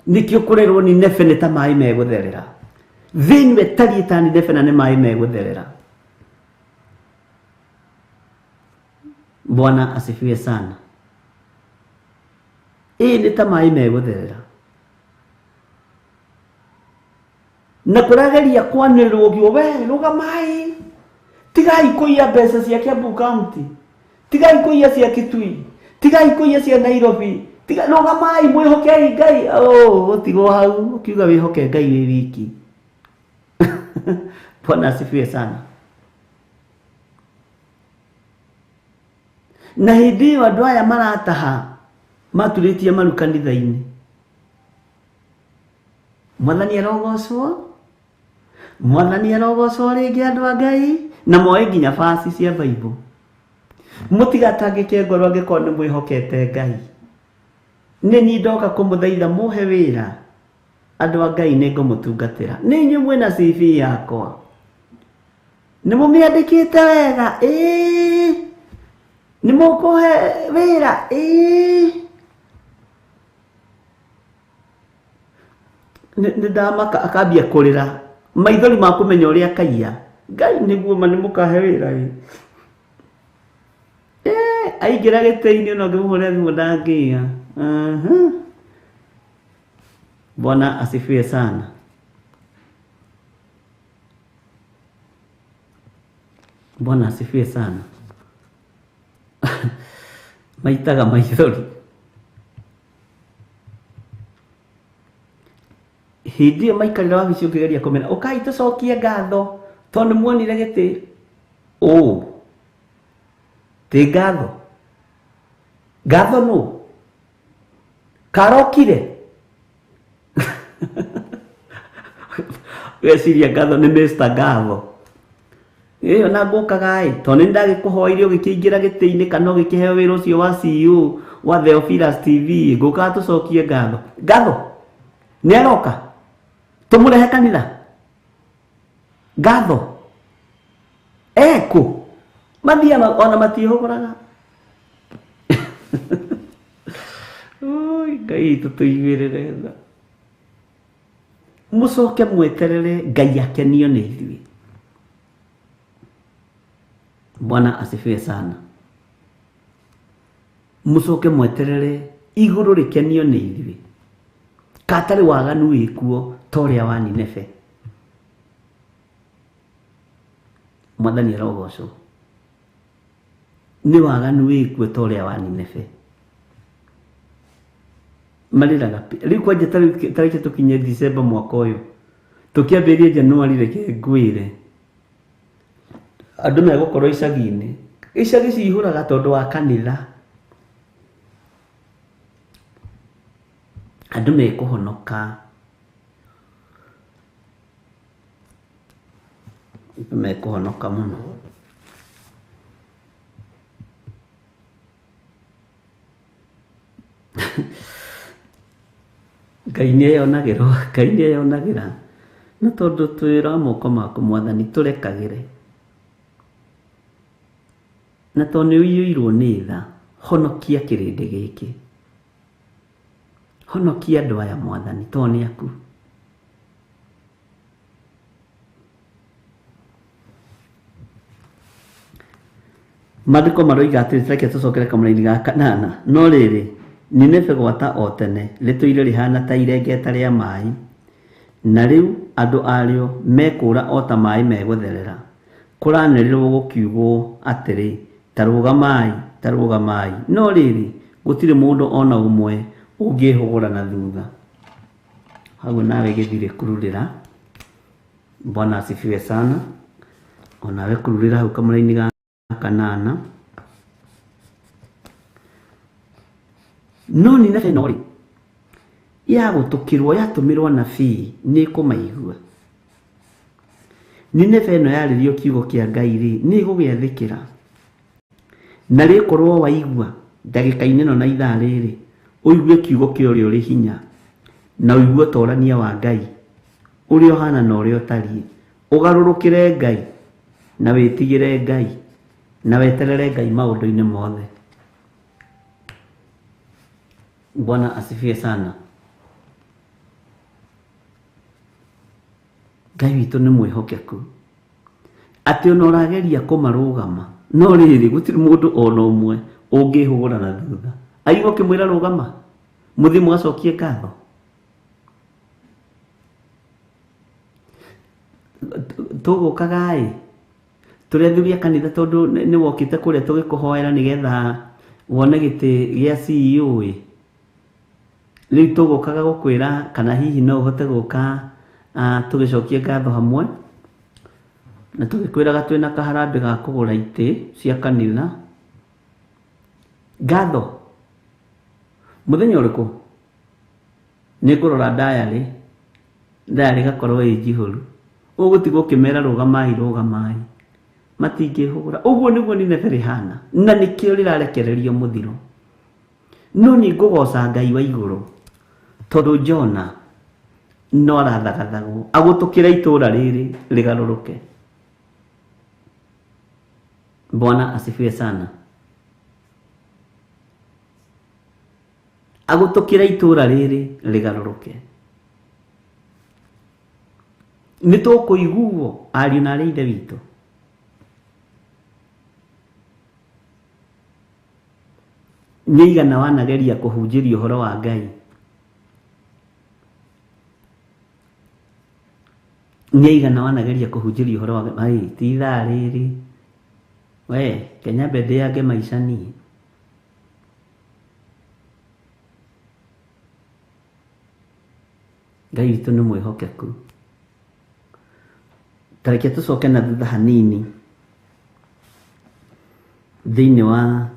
nikĩo kũrerwo ni nebe nĩ ta maĩ megũtherera. Thĩinĩ wetariĩ ta nĩ nebe na nĩ maĩ megũtherera. Bwana asifiwe sana. Nĩ ta maĩ megũtherera. Na kũrageria kwanĩrĩrwo gĩo, we rũgamai, tigai kũiya mbeca cia Kiambu County, tigai kũiya cia Kitui, tigai kũiya cia Nairobi, tigai, rũgamai mwĩhokei Ngai. Ũtigwo hau ũkiuga wĩhoke Ngai wĩ wiki. Bwana asifiwe sana. Na hĩndĩ ĩyo andũ aya marataha maturĩtie maru kanitha-inĩ. Mwathani arogocwo. Mwathani arogocwo rĩngĩ andũ a Ngai, na moe nginya basi cia Bible. Mũtigatangĩke ngoro angĩkorwo nĩ mwĩhokete Ngai. Nĩ niĩ ndoka kũmũthaitha mũhe wĩra. Andũ a Ngai nĩ ngũmũtungatĩra. Nĩ inyuĩ mwĩna CV yakwa, nĩ mũmĩandĩkĩte wega? Nĩ mũkũhe wĩra? Nĩ ndamaka akambia kũrĩra, maithori ma kũmenya ũrĩa akaiya. Ngai nĩguo ma nĩ mũkahe wĩra. Aingĩra gĩtĩ-inĩ no ngĩmũhũre thimũ ndangĩya. Bwana asifiwe sana. Bwana asifiwe sana. maitaga maithori. Hindi ĩyo maikarĩra wabici ũkĩgeria kũmena ũkai tũcokie ngatho tondũ nĩmuonire gĩtĩ. Tĩ ngatho? Ngatho nũ? Karokire? Weciria ngatho nĩ Mr. Ngatho. Ĩyo na ngũkaga tondũ nĩndagĩkũhoire ũgĩkĩingĩra gĩtĩ-inĩ kana ũgĩkĩheo wĩra ũcio wa CEO wa Theophilus TV, ngũkaga tũcokie ngatho. Ngatho nĩaroka tũmũrehe kanitha? Ngatho kũ? Mathiaga ona matiĩhũgũraga. Ngai tũtũiguĩrĩre tha. Mũcoke mweterere Ngai akenio nĩ ithuĩ. Bwana asifiwe sana. Mũcoke mweterere igũrũ rĩkenio nĩ ithuĩ. Katarĩ waganu wĩkuo ta ũrĩa wa Nineve. Mwathani arogocwo. Nĩ waganu wĩkuo ta ũrĩa wa Nineve. Marĩraga rĩu kwanja tarĩki tũkinye December mwaka ũyũ, tũkĩambĩrĩria January reke ngwĩre andũ megũkorwo icagi-inĩ. Icagi cihũraga tondũ wa kanitha. Andũ mekũhonoka. Mekũhonoka mũno. Ngai nĩeyonagĩra. Na tondũ twĩra wa moko maku Mwathani tũrekagĩre. Na tondũ nĩũiyũirwo nĩ tha, honokia kĩrĩndĩ gĩkĩ. Honokia andũ aya Mwathani tondũ nĩ aku. Maandĩko maroiga atĩrĩ, reke tũcokere kamũra-inĩ ga kanana. No rĩrĩ, Nineve gwata o tene rĩtũire rĩhana ta irengeta rĩa maĩ, na rĩu andũ arĩo mekũra o ta maĩ megũtherera. Kũranĩrĩrwo gũkiugwo atĩrĩ, ta rũgamai. No rĩrĩ, gũtirĩ mũndũ ona ũmwe ũngĩhũgũra na thutha. Hau nawe gĩthirĩ kururĩra. Bwana asifiwe sana. Onawe kururĩra hau kamũra-inĩ ga kanana. No Nineve no rĩ, yagũtũkĩrwo yatũmĩrwo nabii nĩ kũmaigua. Nineve ĩno yarĩrio kiugo kĩa Ngai rĩ, nĩ ĩgũgĩathĩkĩra. Na rĩkorwo waigua ndagĩka-inĩ ĩno na ithaa rĩrĩ, ũigue kiugo kĩa ũrĩa ũrĩ hinya, na ũigue ũtorania wa Ngai ũrĩa ũhana na ũrĩa ũtariĩ. Ũgarũrũkĩre Ngai na wĩtigĩre Ngai na weterere Ngai maũndũ-inĩ mothe. Bwana asifiwe sana. Ngai witũ nĩ mwĩhokeku atĩ ona ũrageria kũmarũgama, no rĩrĩ gũtirĩ mũndũ ona ũmwe ũngĩhũgũra na thutha. Aigua ũkĩmwĩra rũgama, mũthiĩ mũgacokie ngatho. Tũgũkaga tũrĩ athuri a kanitha tondũ nĩ wokĩte kũrĩa tũgĩkũhoera nĩgetha wone gĩtĩ gĩa CEO rĩu tũgũkaga gũkwĩra kana hihi no ũhote gũka tũgĩcokie ngatho hamwe, na tũgĩkwĩraga twĩna kaharambĩ ga kũgũra itĩ cia kanitha. Ngatho mũthenya ũrĩkũ? Nĩ ngũrora ndayarĩ gakorwo ĩ njihũru. Ũgũtigwo ũkĩmera rũgamai, matingĩhũgũra. Ũguo nĩguo Nineve rĩhana, na nĩkĩo rĩrarekererio mũthiro. No nĩ ngũgoca Ngai wa igũrũ tondũ Jona no arathagathagwo agũtũkĩra itũũra rĩrĩ rĩgarũrũke. Bwana asifiwe sana. Agũtũkĩra itũũra rĩrĩ rĩgarũrũke. Nĩ tũkũiguo ariũ na arĩa ithe witũ. Nĩ igana wanageria kũhunjĩria ũhoro wa Ngai. Nĩ igana wanageria kũhunjĩria ũhoro wa Ngai. Ti ithaa rĩrĩ. We, Kenya mbende yange maisha niĩ. Ngai witũ nĩ mwĩhokeku. Tareke tũcoke na thutha hanini thĩinĩ wa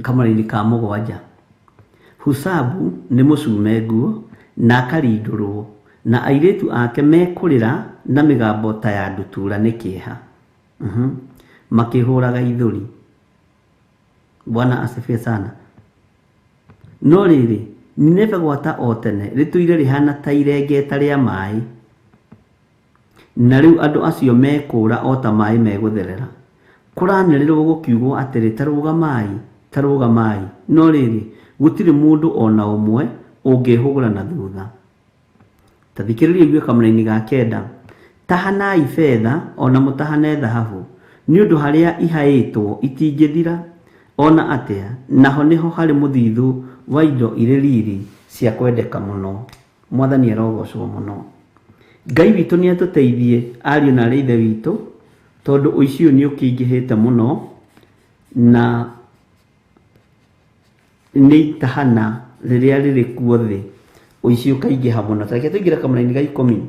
kamũra-inĩ ka mũgwanja. Husabu nĩ mũcume nguo na akarindũrwo, na airĩtu ake mekũrĩra na mĩgambo ta ya ndutura nĩ kĩeha, makĩhũraga ithũri. Bwana asifiwe sana. No rĩrĩ, Nineve gwata o tene rĩtũire rĩhana ta irengeta rĩa maĩ, na rĩu andũ acio mekũra o ta maĩ megũtherera. Kũranĩrĩrwo gũkiugwo atĩrĩ, tarũgamai. No rĩrĩ, gũtirĩ mũndũ ona ũmwe ũngĩhũgũra na thutha. Tathikĩrĩria igue kamũra-inĩ ga 9. Tahanai fedha ona mũtahane thahabu, nĩ ũndũ harĩa ihaĩtwo itingĩthira ona atĩa, naho nĩho harĩ mũthithũ wa indo irĩ riri cia kwendeka mũno. Mwathani arogocwo mũno. Ngai witũ nĩ atũteithie ariũ na ithe witũ, tondũ ũici ũyũ nĩ ũkĩingĩhĩte mũno na nĩ itahana rĩrĩa rĩrĩ kuo thĩ, ũici ũkaingĩha mũno. Tareke tũingĩre kamũra-inĩ ga 10.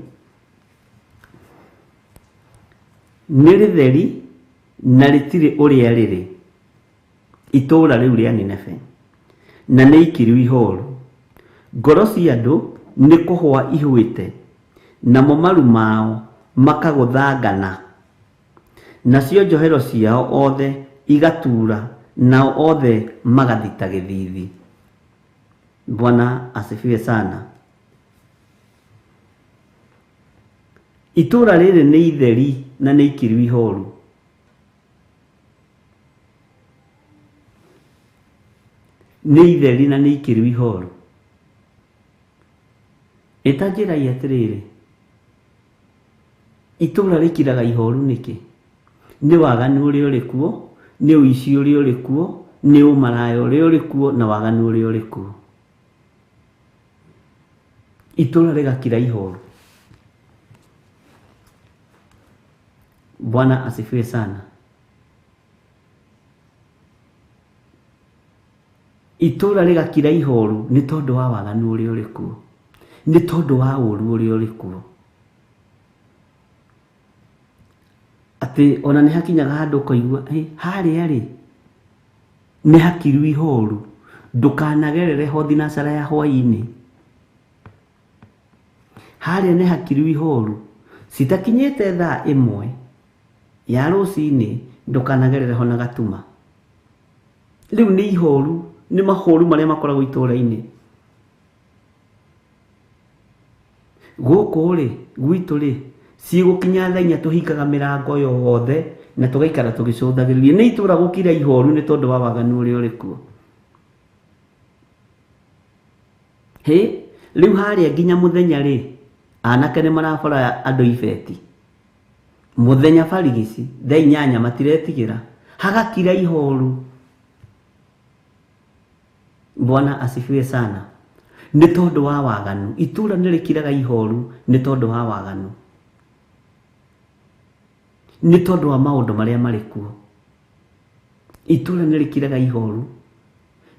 Nĩ rĩtheri na rĩtirĩ ũrĩa rĩrĩ itũũra rĩu rĩa Nineve, na nĩ ikiru ihooru. Ngoro cia andũ nĩ kũhwa ihwĩte, namo maru mao makagũthangana, nacio njohero ciao othe igatura, nao othe magathita gĩthithi. Bwana asifiwe sana. Itũũra rĩrĩ nĩ itheri na nĩ ikiru ihooru. Nĩ itheri na nĩ ikiru ihooru. Ĩtanjĩrai atĩrĩrĩ, itũũra rĩkiraga ihooru nĩkĩ? Nĩ waganu ũrĩa ũrĩ kuo, nĩ ũici ũrĩa ũrĩ kuo, nĩ ũmaraya ũrĩa ũrĩ kuo, na waganu ũrĩa ũrĩ kuo. Itũũra rĩgakira ihooru. Bwana asifiwe sana. Itũũra rĩgakira ihooru nĩ tondũ wa waganu ũrĩa ũrĩ kuo, nĩ tondũ wa ũũru ũrĩa ũrĩ kuo. Atĩ ona nĩ hakinyaga handũ ũkaigua harĩa rĩ nĩ hakiru ihooru, ndũkanagerere ho thinacara ya hwaĩ-inĩ. Harĩa nĩ hakiru ihooru, citakinyĩte thaa 1 ya rũcinĩ, ndũkanagerere ho na gatuma. Rĩu nĩ ihooru, nĩ mahũru marĩa makoragwo itũũra-inĩ. Gũkũ rĩ, gwitũ rĩ, cigũkinya thaa 4 tũhingaga mĩrango yothe na tũgaikara tũgĩcũthagĩrĩria. Nĩ itũũra gũkira ihooru nĩ tondũ wa waganu ũrĩa ũrĩ kuo. Rĩu harĩa nginya mũthenya rĩ, anake nĩ marabara andũ ibeti. Mũthenya barigici thaa 8 matiretigĩra, hagakira ihooru. Bwana asifiwe sana. Nĩ tondũ wa waganu. Itũũra nĩ rĩkiraga ihooru nĩ tondũ wa waganu, nĩ tondũ wa maũndũ marĩa marĩ kuo. Itũũra nĩ rĩkiraga ihooru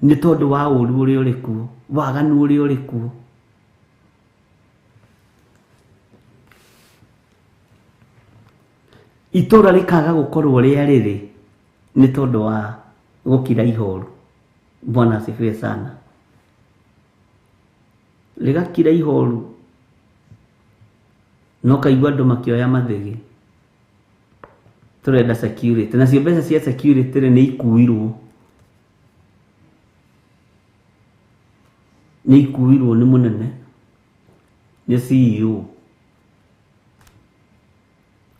nĩ tondũ wa ũũru ũrĩa ũrĩ kuo, waganu ũrĩa ũrĩ kuo. Itũũra rĩkaga gũkorwo rĩa rĩrĩ nĩ tondũ wa gũkira ihooru. Bwana asifiwe sana. Rĩgakira ihooru no kaigua andũ makĩoya mathĩgĩ, tũrenda security, nacio mbeca cia security nĩ ikuirwo. Nĩ ikuirwo nĩ mũnene, nĩ CEO.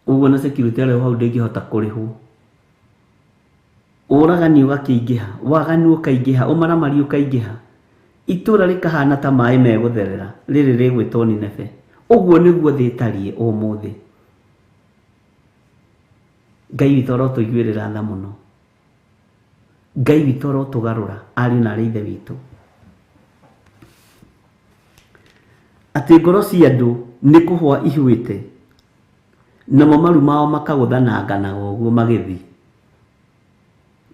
Ũguo na security arĩa hau ndĩngĩhota kũrĩhwo. Ũragani ũgakĩingĩha, waganu ũkaingĩha, ũmaramari ũkaingĩha. Itũũra rĩkahana ta maĩ megũtherera, rĩrĩ rĩgwĩtwo Nineve. Ũguo nĩguo thĩ ĩtariĩ ũmũthĩ. Ngai witũ arotũiguĩrĩra tha mũno. Ngai witũ arotũgarũra ariũ na ithe witũ. Atĩ ngoro cia andũ nĩ kũhwa ihwĩte, namo maru mao makagũthanangana ũguo magĩthiĩ.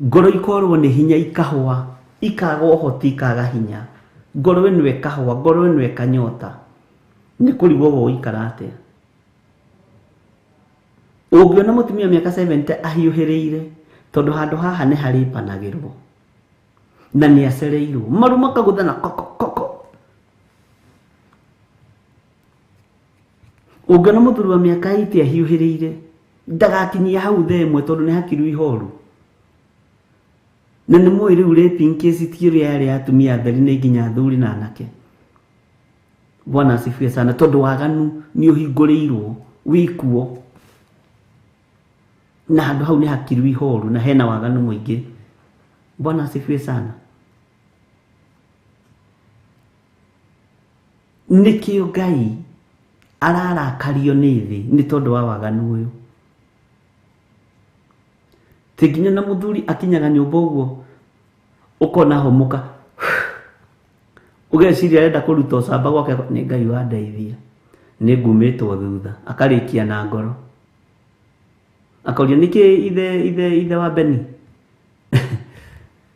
Ngoro ikorwo nĩ hinya ikahwa, ikaga ũhoti, ikaga hinya, ngoro ĩno ĩkahwa, ngoro ĩno ĩkanyota, nĩ kũrigwo gũikara atĩa? Ũngĩona mũtumia mĩaka 70 ahiũhĩrĩire tondũ handũ haha nĩ harĩpanagĩrwo na nĩ acereirwo, maru makagũthana koko. Ũngĩona mũthuri wa mĩaka 80 ahiũhĩrĩire ndagakinyia hau themwe tondũ nĩ hakiru ihoru. Na nĩ mũĩ rĩu raping case ti ũrĩa yarĩ atumia atheri nĩ nginya athuri na anake. Bwana asifiwe sana, tondũ waganu nĩ ũhingũrĩirwo wĩkuo na handũ hau nĩ hakiru ihoru na hena waganu mũingĩ. Bwana asifiwe sana. Nĩkĩo Ngai ararakario nĩ thĩ nĩ tondũ wa waganu ũyũ. Tiginya na muthuri akinyaga nyumba uguo ukona homuka ugeciria arenda kuruta ucamba gwake, nĩ Ngai wa ndeithia nĩ ngumitwo thutha, akarikia na ngoro, akoria niki ithe wa Beni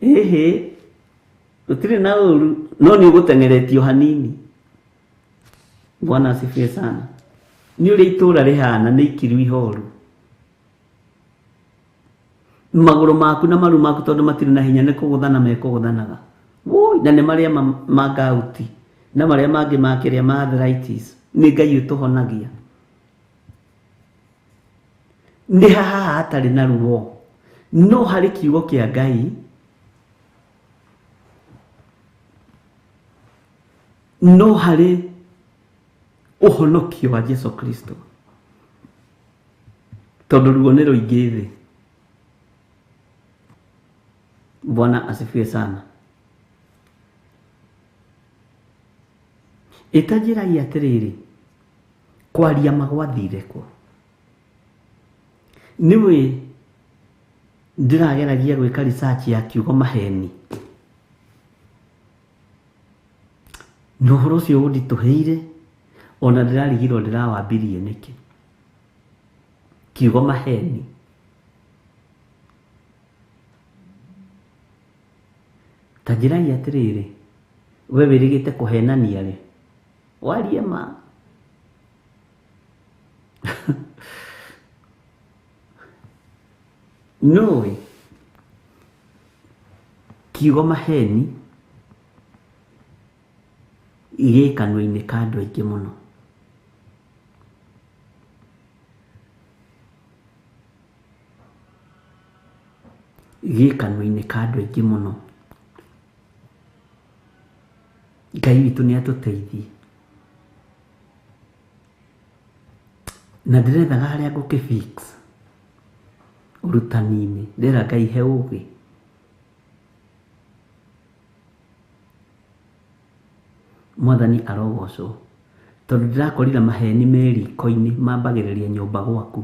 ehe utire na uru no ni ugutengeretio hanini. Bwana asifiwe sana. Ni uri itura rihana ni ikiru ihoru, maguru maku na maru maku tondu matire na hinya, nĩ kũgũthana mekũgũthanaga. Woi, na nĩ marĩa magauti na marĩa mangĩ makĩrĩa ma arthritis. Nĩ Ngai ũtũhonagia. Nĩ haha hatarĩ na ruo, no harĩ kiugo kĩa Ngai no harĩ ũhonokio wa Jesu Kristo, tondũ ruo nĩ rũingĩ thĩ. Bwana asifiwe sana. Itajiragia atiriri kwaria magwathire ko. Niwe ndirageragia gwika research ya kiugo maheni. Nuhoro cio ndituheire ona ndirarigirwo ndirawambirie niki. Kiugo maheni. Tajiragia atiriri we wirigite kuhenania ri warie ma no kiugo maheni igekanwo-inĩ ka andũ aingĩ mũno. Igekanwo-inĩ ka andũ aingĩ mũno. Ngai witũ nĩ atũteithie. Na ndirethaga harĩa ngũkĩfix ũrutani-inĩ, ndĩrenda Ngai he ũũgĩ. Mwathani arogocwo tondũ ndirakorire maheni me riko-inĩ mambagĩrĩria nyũmba gwaku,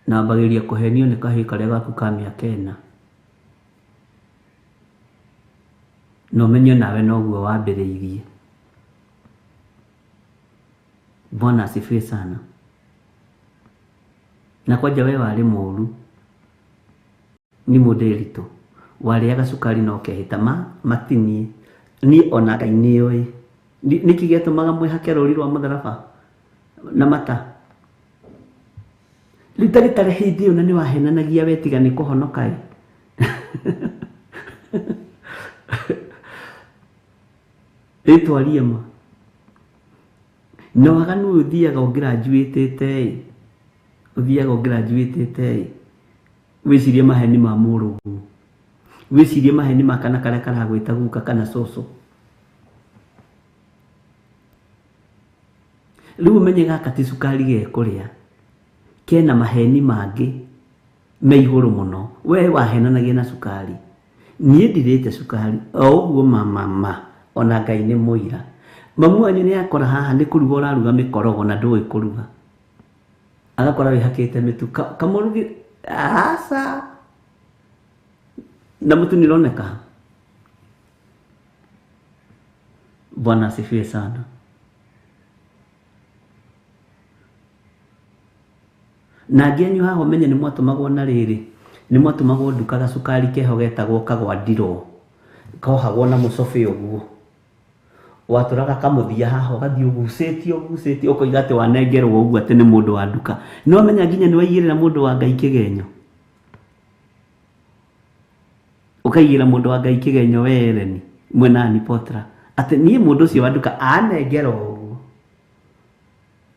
na mbagĩrĩria kũhenio nĩ kahĩĩ karĩa gaku ka mĩaka 4 no menyo nawe noguo wambĩrĩirie. Bwana asifiwe sana. Na kwanja we warĩ mũru ni mũndĩritũ warĩaga cukari na ũkehĩta matinie ni ona Ngai nĩoĩ nĩkĩ gĩatũmaga mwĩhake rũri rwa mũtharaba na mata. Rĩu ndagĩtarĩ hĩndĩ ĩyo na nĩ wahenanagia wetiga nĩ kũhonoka. Ĩtwarie ma no waganu ũthiaga ũgraduatĩte, ũthiaga ũgraduatĩte, wĩcirie maheni ma mũrũgu, wĩcirie maheni ma kana karĩa karagwĩta guka kana coco. Rĩu ũmenye gaka ti cukari gekũrĩa, kena maheni mangĩ me igũrũ mũno. We wahenanagia na cukari, niĩ ndirĩte cukari o ũguo mama ona Ngai nĩ mũira. Mamu wanyu nĩ akora haha nĩ kũruga ũraruga mĩkorogo na ndũĩ kũruga, agakora wĩhakĩte mĩtu kamũrugi asa na mũtu nĩroneka. Bwana asifiwe sana. Na angĩ anyu haha ũmenye nĩ mwatũmagwo na rĩrĩ nĩ mwatumagwo nduka gacukari keho getagwo kagwa ndiro kohagwo na mũcobe ũguo watũraga kamũthia haha ũgathiĩ ũgucĩtio ũkoiga atĩ wanengerwo ũguo atĩ nĩ mũndũ wa nduka no menya nginya nĩ waigĩrĩra mũndũ wa Ngai kĩgenyo ũkaigĩra mũndũ wa Ngai kĩgenyo we Ellen mwenani Potra atĩ niĩ mũndũ ũcio wa nduka anengera ũguo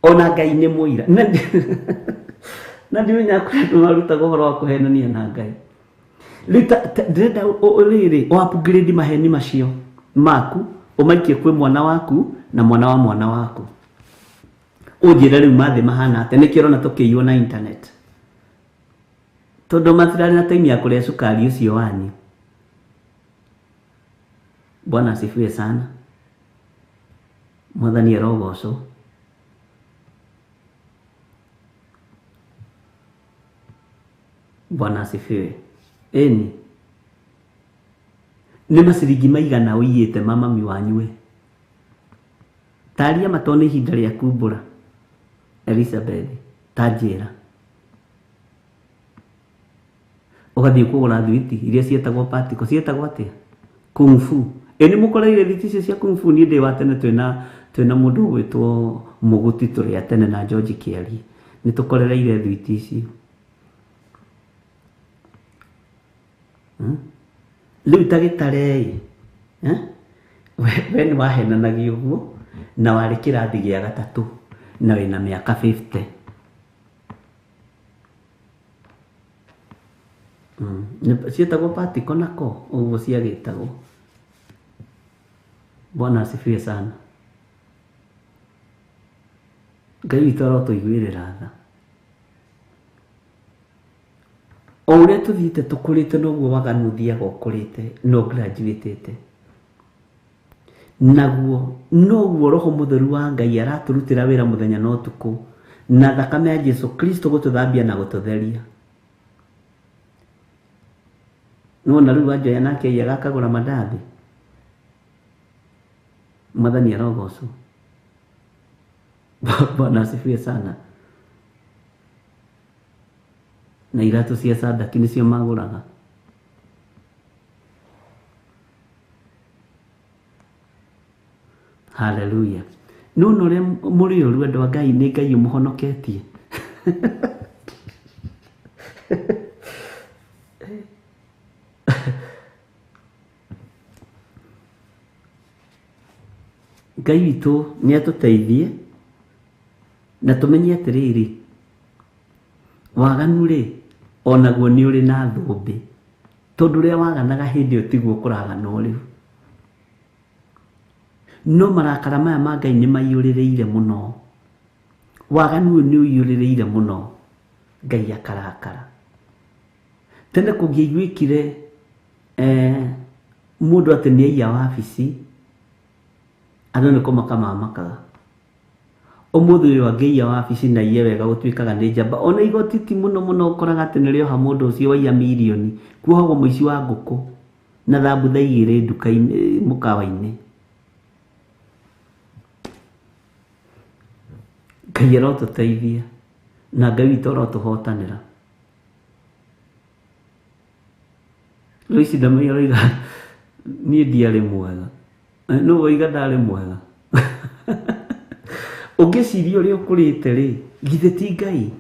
ona Ngai nĩ mũira na ndimenya kũrĩa marutaga ũhoro wa kũhenania na Ngai ndĩrenda rĩrĩ o-upgrade maheni macio maku ũmaikie kwĩ mwana waku na mwana wa mwana waku ũnjĩre rĩu mathĩ mahana atĩ nĩkĩo ũrona tũkĩiywo na internet tondũ matirarĩ na time ya kũrĩa cukari ũcio wanyu. Bwana asifiwe sana. Mwathani arogocwo. Bwana asifiwe. Eni nĩ maciringi maigana ũiyĩte mami wanyu we taria matone ihinda rĩa kumbũra Elizabeth tanjĩra ũgathiĩ kũgũra thwiti iria cietagwo patiko cietagwo atĩa kung fu nĩ mũkoreire thwiti icio cia kung fu niĩ ndĩ wa tene twĩna mũndũ ũgwĩtwo Mũgũti tũrĩ a tene na George Kĩari nĩ tũkorereire thwiti icio rĩu tagĩtarei we nĩ wahenanagia ũguo na warĩ kĩrathi gĩa gatatũ na wĩna mĩaka 50 cietagwo patiko nako ũguo ciagĩtagwo. Bwana asifiwe sana. Ngai witũ arotũiguĩrĩra tha o ũrĩa tũthiĩte tũkũrĩte noguo waganu ũthiaga ũkũrĩte no graduatĩte naguo noguo Roho Mũtheru wa Ngai aratũrutĩra wĩra mũthenya na ũtukũ na thakame ya Jesu Kristo gũtũthambia na gũtũtheria. Nona rĩu wanjoya nake aiyaga akagũra mandathi. Mwathani arogocwo. Bwana asifiwe sana. Na iratu cia Sadaki nĩcio magũraga. Hallelujah. Nũno ũrĩa mũrĩ ũru andũ a Ngai nĩ Ngai ũmũhonoketie. Ngai witũ nĩ atũteithie na tũmenye atĩrĩrĩ waganu rĩ onaguo nĩ ũrĩ na thũmbĩ tondũ ũrĩa waganaga hĩndĩ ĩyo tiguo kũragana rĩu no marakara maya ma Ngai nĩ maiyũrĩrĩire mũno waganu ũyũ nĩ ũiyũrĩrĩire mũno Ngai akarakara. Tene kũngĩaiguĩkire mũndũ atĩ nĩ aiya wabici andũ nĩ kũmaka mamakaga ũmũthĩ ũyũ angĩiya wabici na iye wega gũtuĩkaga nĩ njamba ona igoti ti mũno ũkoraga atĩ nĩrĩoha mũndũ ũcio waiya mirioni kuohagwo mũici wa ngũkũ na thambutha igĩrĩ nduka-inĩ mũkawa-inĩ. Ngai arotũteithia na Ngai witũ arotũhotanĩra. Rĩu ici ndamenya roiga niĩ ndiarĩ mwega no woiga ndarĩ mwega ũngĩciria ũrĩa ũkũrĩte rĩ githĩ ti Ngai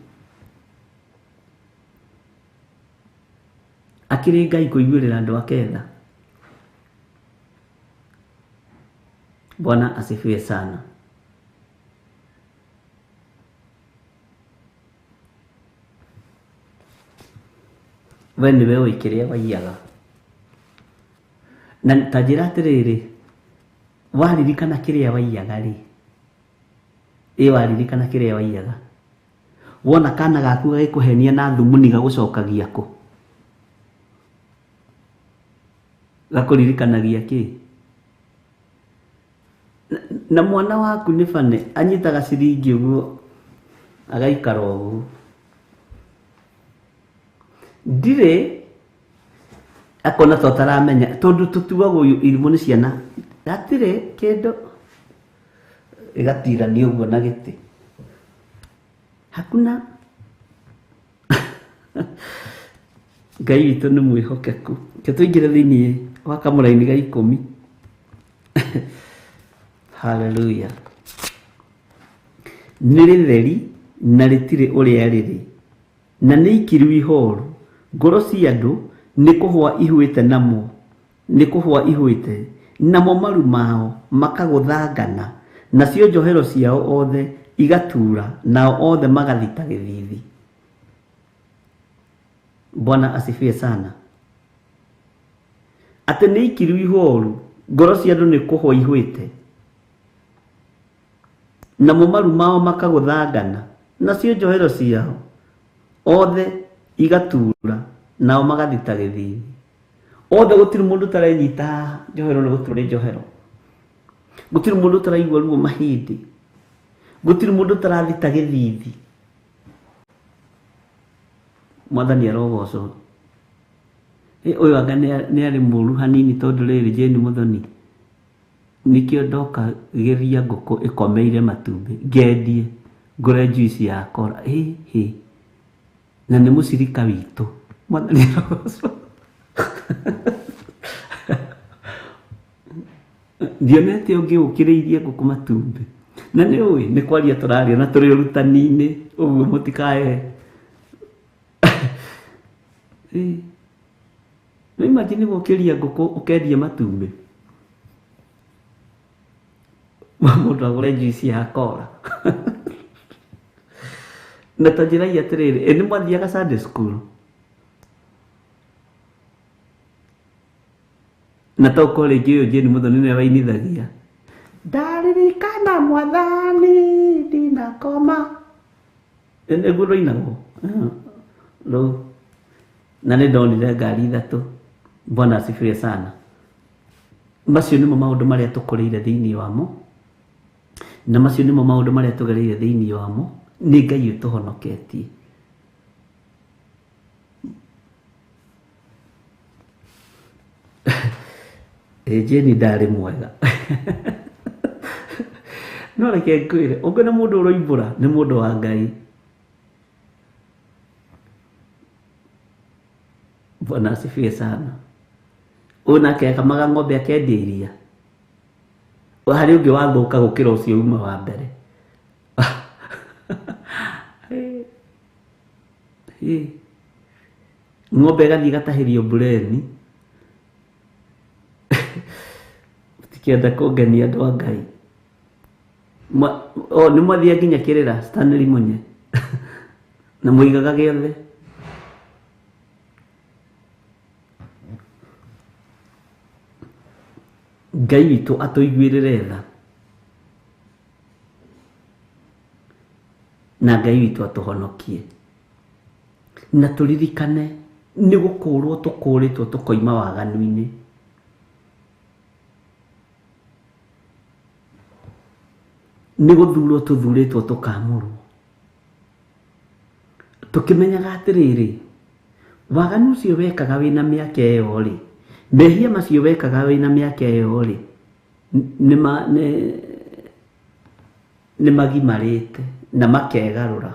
akĩrĩ Ngai kũiguĩrĩra andũ ake tha. Bwana asifiwe sana. We nĩwe ũĩ kĩrĩa waiyaga na ta njĩra atĩrĩrĩ waririkana kĩrĩa waiyaga rĩ waririkana kĩrĩa waiyaga wona kana gaku gagĩkũhenia na thumuni gagũcokagia kũ gakũririkanagia kĩ na mwana waku nĩ bane anyitaga ciringi ũguo agaikara ũguo ndirĩ akona to taramenya tondũ tũtuagwo irimũ nĩ ciana gatirĩ kĩndũ ĩgatirania ũguo na gĩtĩ hakuna Ngai witũ nĩ mwĩhokeku. Ke tũingĩre thĩinĩ wa kamũra-inĩ ga 10. Hallelujah. Nĩ rĩtheri na rĩtirĩ ũrĩa rĩrĩ, na nĩ ikiru ihoru. Ngoro cia andũ nĩ kũhwa ihwĩte namo, nĩ kũhwa ihwĩte namo maru mao makagũthangana, nacio njohero ciao othe igatura, nao othe magathita gĩthithi. Bwana asifiwe sana. Atĩ nĩ ikiru ihoru, ngoro cia andũ nĩ kũhwa ihwĩte, namo maru mao makagũthangana, nacio njohero ciao othe igatura, nao magathita gĩthithi. Othe gũtirĩ mũndũ tarenyita njohero nĩ gũtũrĩ njohero. Gũtirĩ mũndũ taraigua ruo mahĩndĩ. Gũtirĩ mũndũ tarathita gĩthithi. Mwathani arogocwo. Ũyũ anga nĩ arĩ mũru hanini tondũ rĩrĩ Jane Muthoni. Nikĩo ndoka gĩthia ngũkũ ĩkomeire matumbĩ. Ngendie ngũre juice ya kora. Na nĩ mũcirika witũ. Mwathani arogocwo. Ndionete ũngĩ ũkĩrĩirie ngũkũ matumbĩ. Na nĩ ũĩ nĩ kwaria tũraria na tũrĩ ũrutani-inĩ ũguo mũtikae. Nĩ imagine gũkĩria ngũkũ ũkendia matumbĩ. Mũndũ agũre juice ya kora. Na tũnjĩragia atĩrĩrĩ, nĩ mwathiaga Sunday school? Na toko rĩngĩ ũyũ Jane Muthoni nĩ wainithagia. Ndaririkana Mwathani ndinakoma. Nĩguo rũinagwo. Rũu. Na nĩ ndonire ngari 3. Bwana asifiwe sana. Macio nĩmo maũndũ marĩa tũkũrĩire thĩinĩ wamo. Na macio nĩmo maũndũ marĩa tũgereire thĩinĩ wamo. Nĩ Ngai ũtũhonoketie. Jeni ndarĩ mwega. No reke ngwĩre, ũngĩ nĩ mũndũ ũroimbũra nĩ mũndũ wa Ngai. Bwana asifiwe sana. Ũnake akamaga ng'ombe akendia iria. Harĩ ũngĩ wathũka gũkĩra ũcio uma wa mbere. Ng'ombe ĩgathiĩ ĩgatahĩrio bureni. Tikĩenda kũngenia andũ a Ngai. Nĩ mwathiĩ nginya Kĩrĩra Stanley Munye na mũigaga gĩothe. Ngai witũ atũiguĩrĩre tha, na Ngai witũ atũhonokie, na tũririkane nĩ gũkũũrwo tũkũũrĩtwo tũkoima waganu-inĩ. Nĩ gũthurwo tũthurĩtwo tũkamũrwo, tũkĩmenyaga atĩrĩrĩ, waganu ũcio wekaga wĩna mĩaka ĩyo rĩ, mehia macio wekaga wĩna mĩaka ĩyo rĩ, nĩ magimarĩte na makegarũra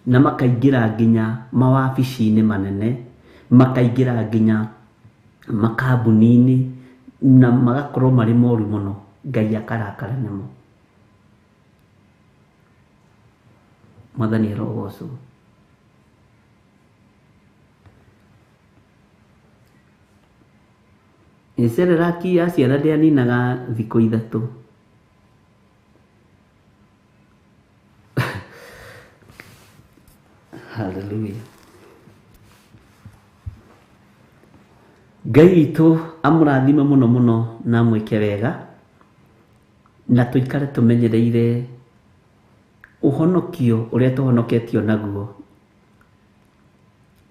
na makaingĩra nginya mawabici-inĩ manene, makaingĩra nginya makambuni-inĩ na magakorwo marĩ moru mũno. Ngai akarakara namo. Mwathani arogocwo. Serelaki ya ciana ndĩaninaga thikũ 3. Hallelujah. Ngai witũ amũrathime mũno mũno na mwĩke wega, na tũikare tũmenyereire ũhonokio ũrĩa tũhonoketio naguo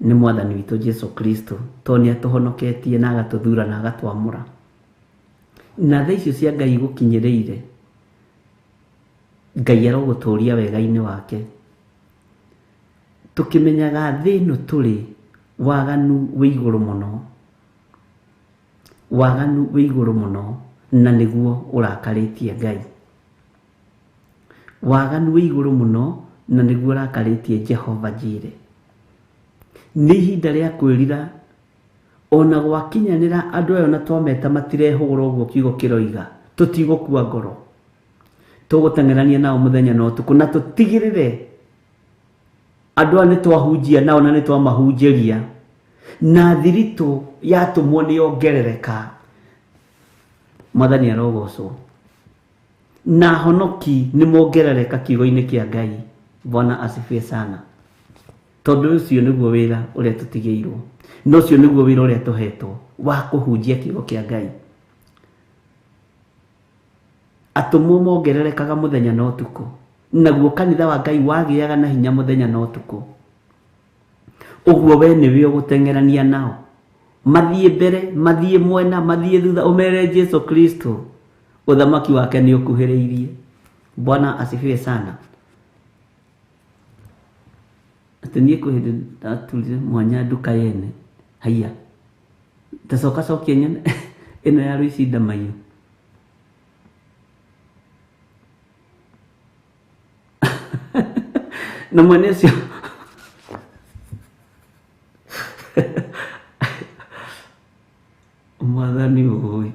nĩ Mwathani witũ Jesu Kristo, tondũ nĩ atũhonoketie na agatũthura na agatwamũra. Na tha icio cia Ngai gũkinyĩrĩire, Ngai arogũtũũria wega-inĩ wake, tũkĩmenyaga thĩ ĩno tũrĩ waganu wĩ igũrũ mũno, waganu wĩ igũrũ mũno, na nĩguo ũrakarĩtie Ngai. Waganu wĩ igũrũ mũno na nĩguo ũrakarĩtie Jehova Jireh. nĩ ihinda rĩa kwĩrira ona gwakinyanĩra andũ aya na twameta matirehũgũra ũguo kiugo kĩroiga tũtigũkua ngoro tũgũteng'erania nao mũthenya na ũtukũ na tũtigĩrĩre andũ aya nĩ twahunjia nao na nĩ twamahunjĩria na thiritũ yatũmwo nĩ yongerereka. Mwathani arogocwo na honoki nĩ mongerereka kiugo-inĩ kĩa Ngai. Bwana asifiwe sana. Tondũ ũcio nĩguo wĩra ũrĩa tũtigĩirwo, na ũcio nĩguo wĩra ũrĩa tũhetwo wa kũhunjia kiugo kĩa Ngai. Atũmwo mongererekaga mũthenya na ũtukũ, naguo kanitha wa Ngai wagĩaga na hinya mũthenya na ũtukũ. Ũguo we nĩwe ũgũteng'erania nao, mathiĩ mbere, mathiĩ mwena, mathiĩ thutha, ũmere Jesu Kristo ũthamaki wake nĩ ũkuhĩrĩirie. Bwana asifiwe sana. Atĩ niĩ kwĩ hĩndĩ ndaturire mwanya nduka yene, haiya tacoka cokia nyene ĩno ya Rũicinda Maiũ. Na mwene ũcio Mwathani ũĩ,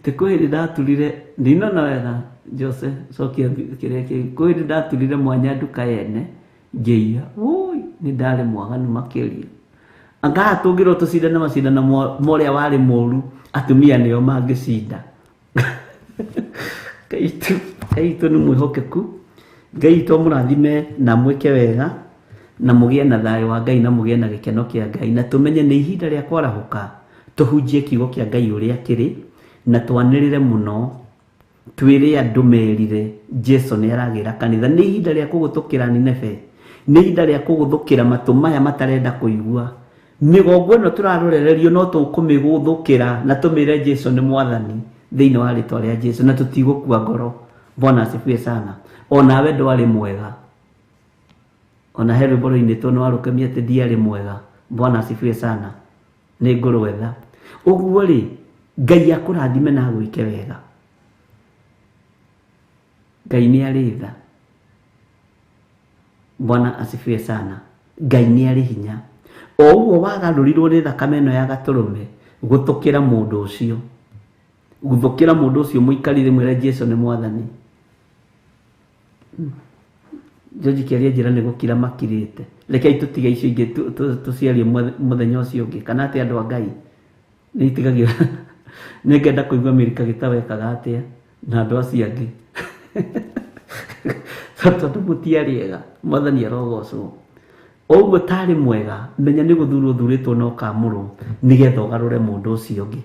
tĩ kwĩ hĩndĩ ndaturire, ndinona wega Jose cokia kĩrĩa kĩngĩ, kwĩ hĩndĩ ndaturire mwanya nduka yene ngĩiya, nĩ ndarĩ mwaganu makĩria. Anga tũngĩrwo tũcindane macindano morĩa warĩ mũru, atumia nĩo mangĩcinda. Kaitũ nĩ mwĩhokeku. Ngai to mũrathime na mwĩke wega na mũgĩe na thayũ wa Ngai na mũgĩe na gĩkeno kĩa Ngai, na tũmenye nĩ ihinda rĩa kwarahũka tũhunjie kiugo kĩa Ngai ũrĩa kĩrĩ na twanĩrĩre mũno, twĩre andũ merire Jesu nĩ aragĩra kanitha. Nĩ ihinda rĩa kũgũtũkĩra Nineve, nĩ ihinda rĩa kũgũthũkĩra matũ maya matarenda kũigua. Mĩgongo ĩno tũrarorererio no tũkũmĩgũthũkĩra na tũmĩre Jesu nĩ Mwathani thĩinĩ wa rĩtwa rĩa Jesu, na tũtigũkua ngoro. Bwana asifiwe sana. Ona we ndwarĩ mwega, ona he rwĩmbo rũinĩtwo nĩ warũkemia atĩ ndiarĩ mwega. Bwana asifiwe sana. Nĩ ngũrwetha. Ũguo rĩ, Ngai akũrathime na gwĩke wega. Ngai nĩ arĩ tha. Bwana asifiwe sana. Ngai nĩ arĩ hinya. O ũguo wagarũrirwo nĩ thakame ĩno ya Gatũrũme, gũthũkĩra mũndũ ũcio, gũthũkĩra mũndũ ũcio mũikarire mwĩre Jesu nĩ Mwathani. George Kĩaria njĩra nĩ gũkira makirĩte. Rekei tũtige icio ingĩ tũciarie mũthenya ũcio ũngĩ, kana atĩ andũ a Ngai nĩ itigagio. Nĩngenda kũigua Mĩrika gĩtawekaga atĩa na andũ acio angĩ. Tondũ mũtiarĩ ega. Mwathani arogocwo. Ũguo tarĩ mwega, menya nĩ gũthurwo thurĩtwo no kamũrwo nĩgetha ũgarũre mũndũ ũcio ũngĩ,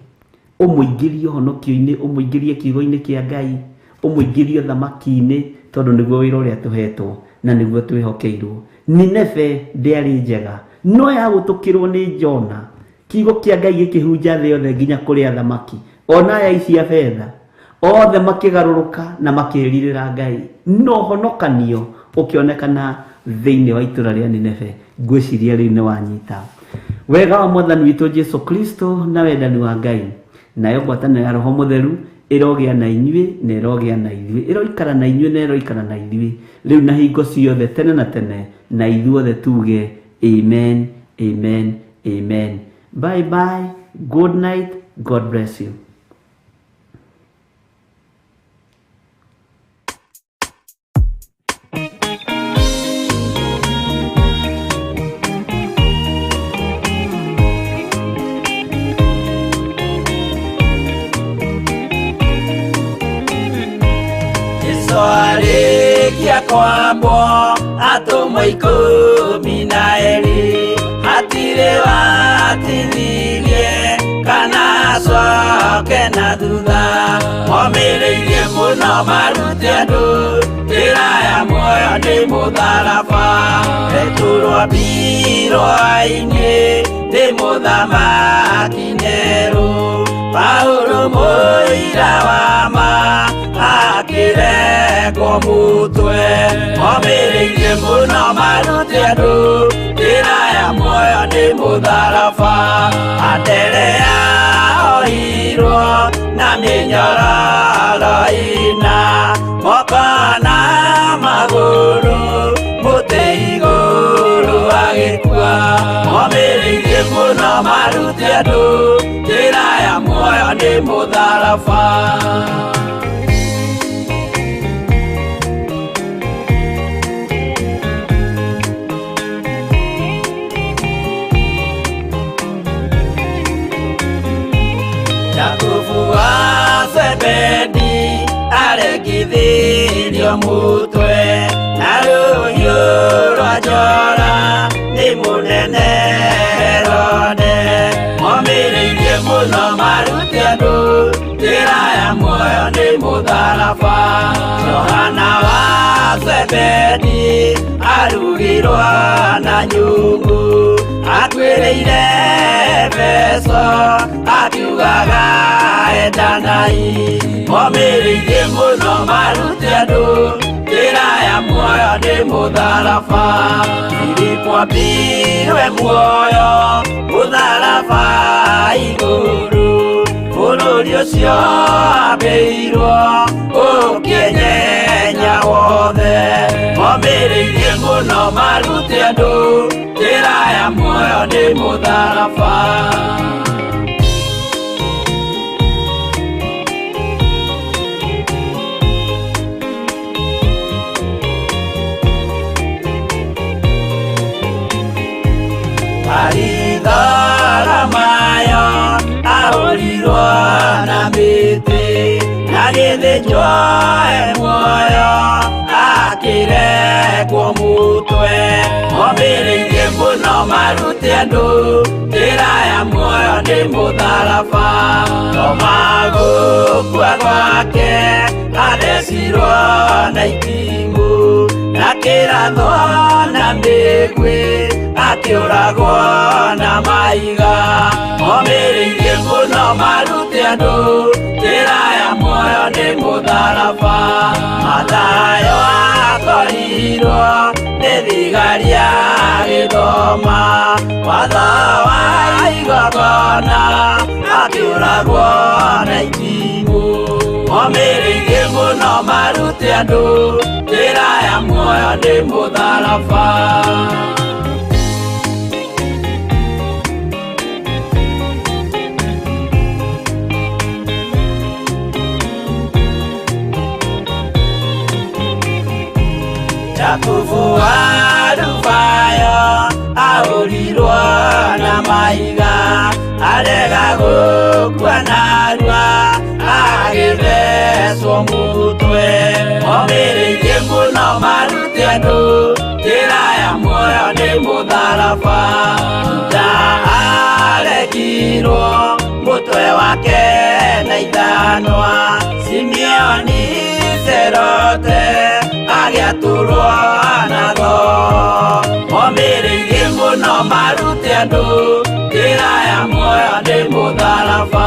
ũmũingĩrie ũhonokio-inĩ, ũmũingĩrie kiugo-inĩ kĩa Ngai, ũmũingĩrie thamaki-inĩ, tondũ nĩguo wĩra ũrĩa tũhetwo na nĩguo twĩhokeirwo. Nineve ndĩarĩ njega, no ya gũtũkĩrwo nĩ Jona. Kiugo kĩa Ngai gĩkĩhunja thĩ yothe nginya kũrĩa thamaki, ona aya ici a betha othe makĩgarũrũka na makĩrirĩra Ngai, no honokanio ũkĩonekana thĩinĩ wa itũra rĩa Nineve. Ngwĩciria rĩu nĩ wanyita wega wa Mwathani witũ Jesu Kristo na wendani wa Ngai, nayo ngwatanĩro ya Roho Mũtheru ĩrogĩa na inyuĩ na ĩrogĩa na ithuĩ, ĩroikara na inyuĩ na ĩroikara na ithuĩ rĩu na hingo ciothe tene na tene, na ithuothe tuge amen, amen, amen. Bye bye, good night, God bless you. Arĩkia kwambwo atũmwo 12 hatirĩ watinirie kana acoke na thutha, momĩrĩirie mũno marute andũ njĩra ya muoyo nĩ mũtharaba, rĩtũrwo mbirwa-inĩ nĩ mũthamaki Nerũ, Paũlũ mũira wa ma akĩrekwo mũtwe, momĩrĩirie mũno marute andũ njĩra ya muoyo nĩ mũtharaba, Anderea oirwo na mĩnyororo ina, moko na magũrũ mũtĩ igũrũ agĩkua, nĩ mũtharaba. Jakubu wa Zebedi aregithirio mũtwe na rũhiũ rwa njora nĩ mũnene Herode. Momĩrĩirie mũno marute andũ njĩra ya muoyo nĩ mũtharaba. Johana wa Zebedi arugirwo na nyũngũ atuĩrĩire Efeso akiugaga endanai. Momĩrĩirie mũno marute andũ njĩra ya muoyo nĩ mũtharaba. Filipo ambirwe muoyo mũtharaba igũrũ. Bũrũri ũcio ambĩirwo ũkĩnyenya wothe. Momĩrĩirie mũno marute andũ njĩra ya muoyo nĩ mũtharaba. Mayo ahũrirwo na mĩtĩ na gĩthĩnjwo muoyo akĩrekwo mũtwe. Momĩrĩirie mũno marute andũ njĩra ya muoyo nĩ mũtharaba. Toma gũkua gwake athecirwo na itimũ na kĩratho na mĩguĩ akĩũragwo na mahiga. Momĩrĩirie mũno marute andũ njĩra ya muoyo nĩ mũtharaba. Mathayo akorirwo nĩ thigari agĩthoma watho wa igongona akĩũragwo na itimũ. Momĩrĩirie mũno marute andũ njĩra ya muoyo nĩ mũtharaba. Jakubu wa Rufayo ahũrirwo na mahiga arega gũkua narua agĩthecwo mũtwe. Momĩrĩirie mũno marute andũ njĩra ya muoyo nĩ mũtharaba. Juda aregirwo mũtwe wake na ithanwa. Simeoni Zelote agĩatũrwo na tho. Momĩrĩirie mũno marute andũ njĩra ya muoyo nĩ mũtharaba.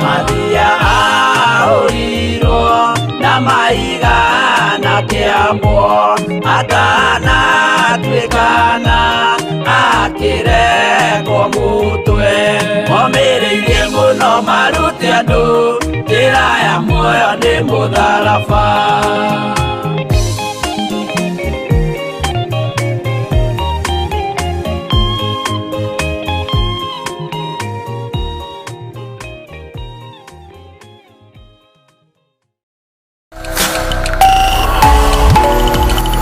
Mathia ahũrirwo na mahiga na kĩambo atanatuĩkana akĩrekwo mũtwe. Momĩrĩirie mũno marute andũ njĩra ya muoyo nĩ mũtharaba.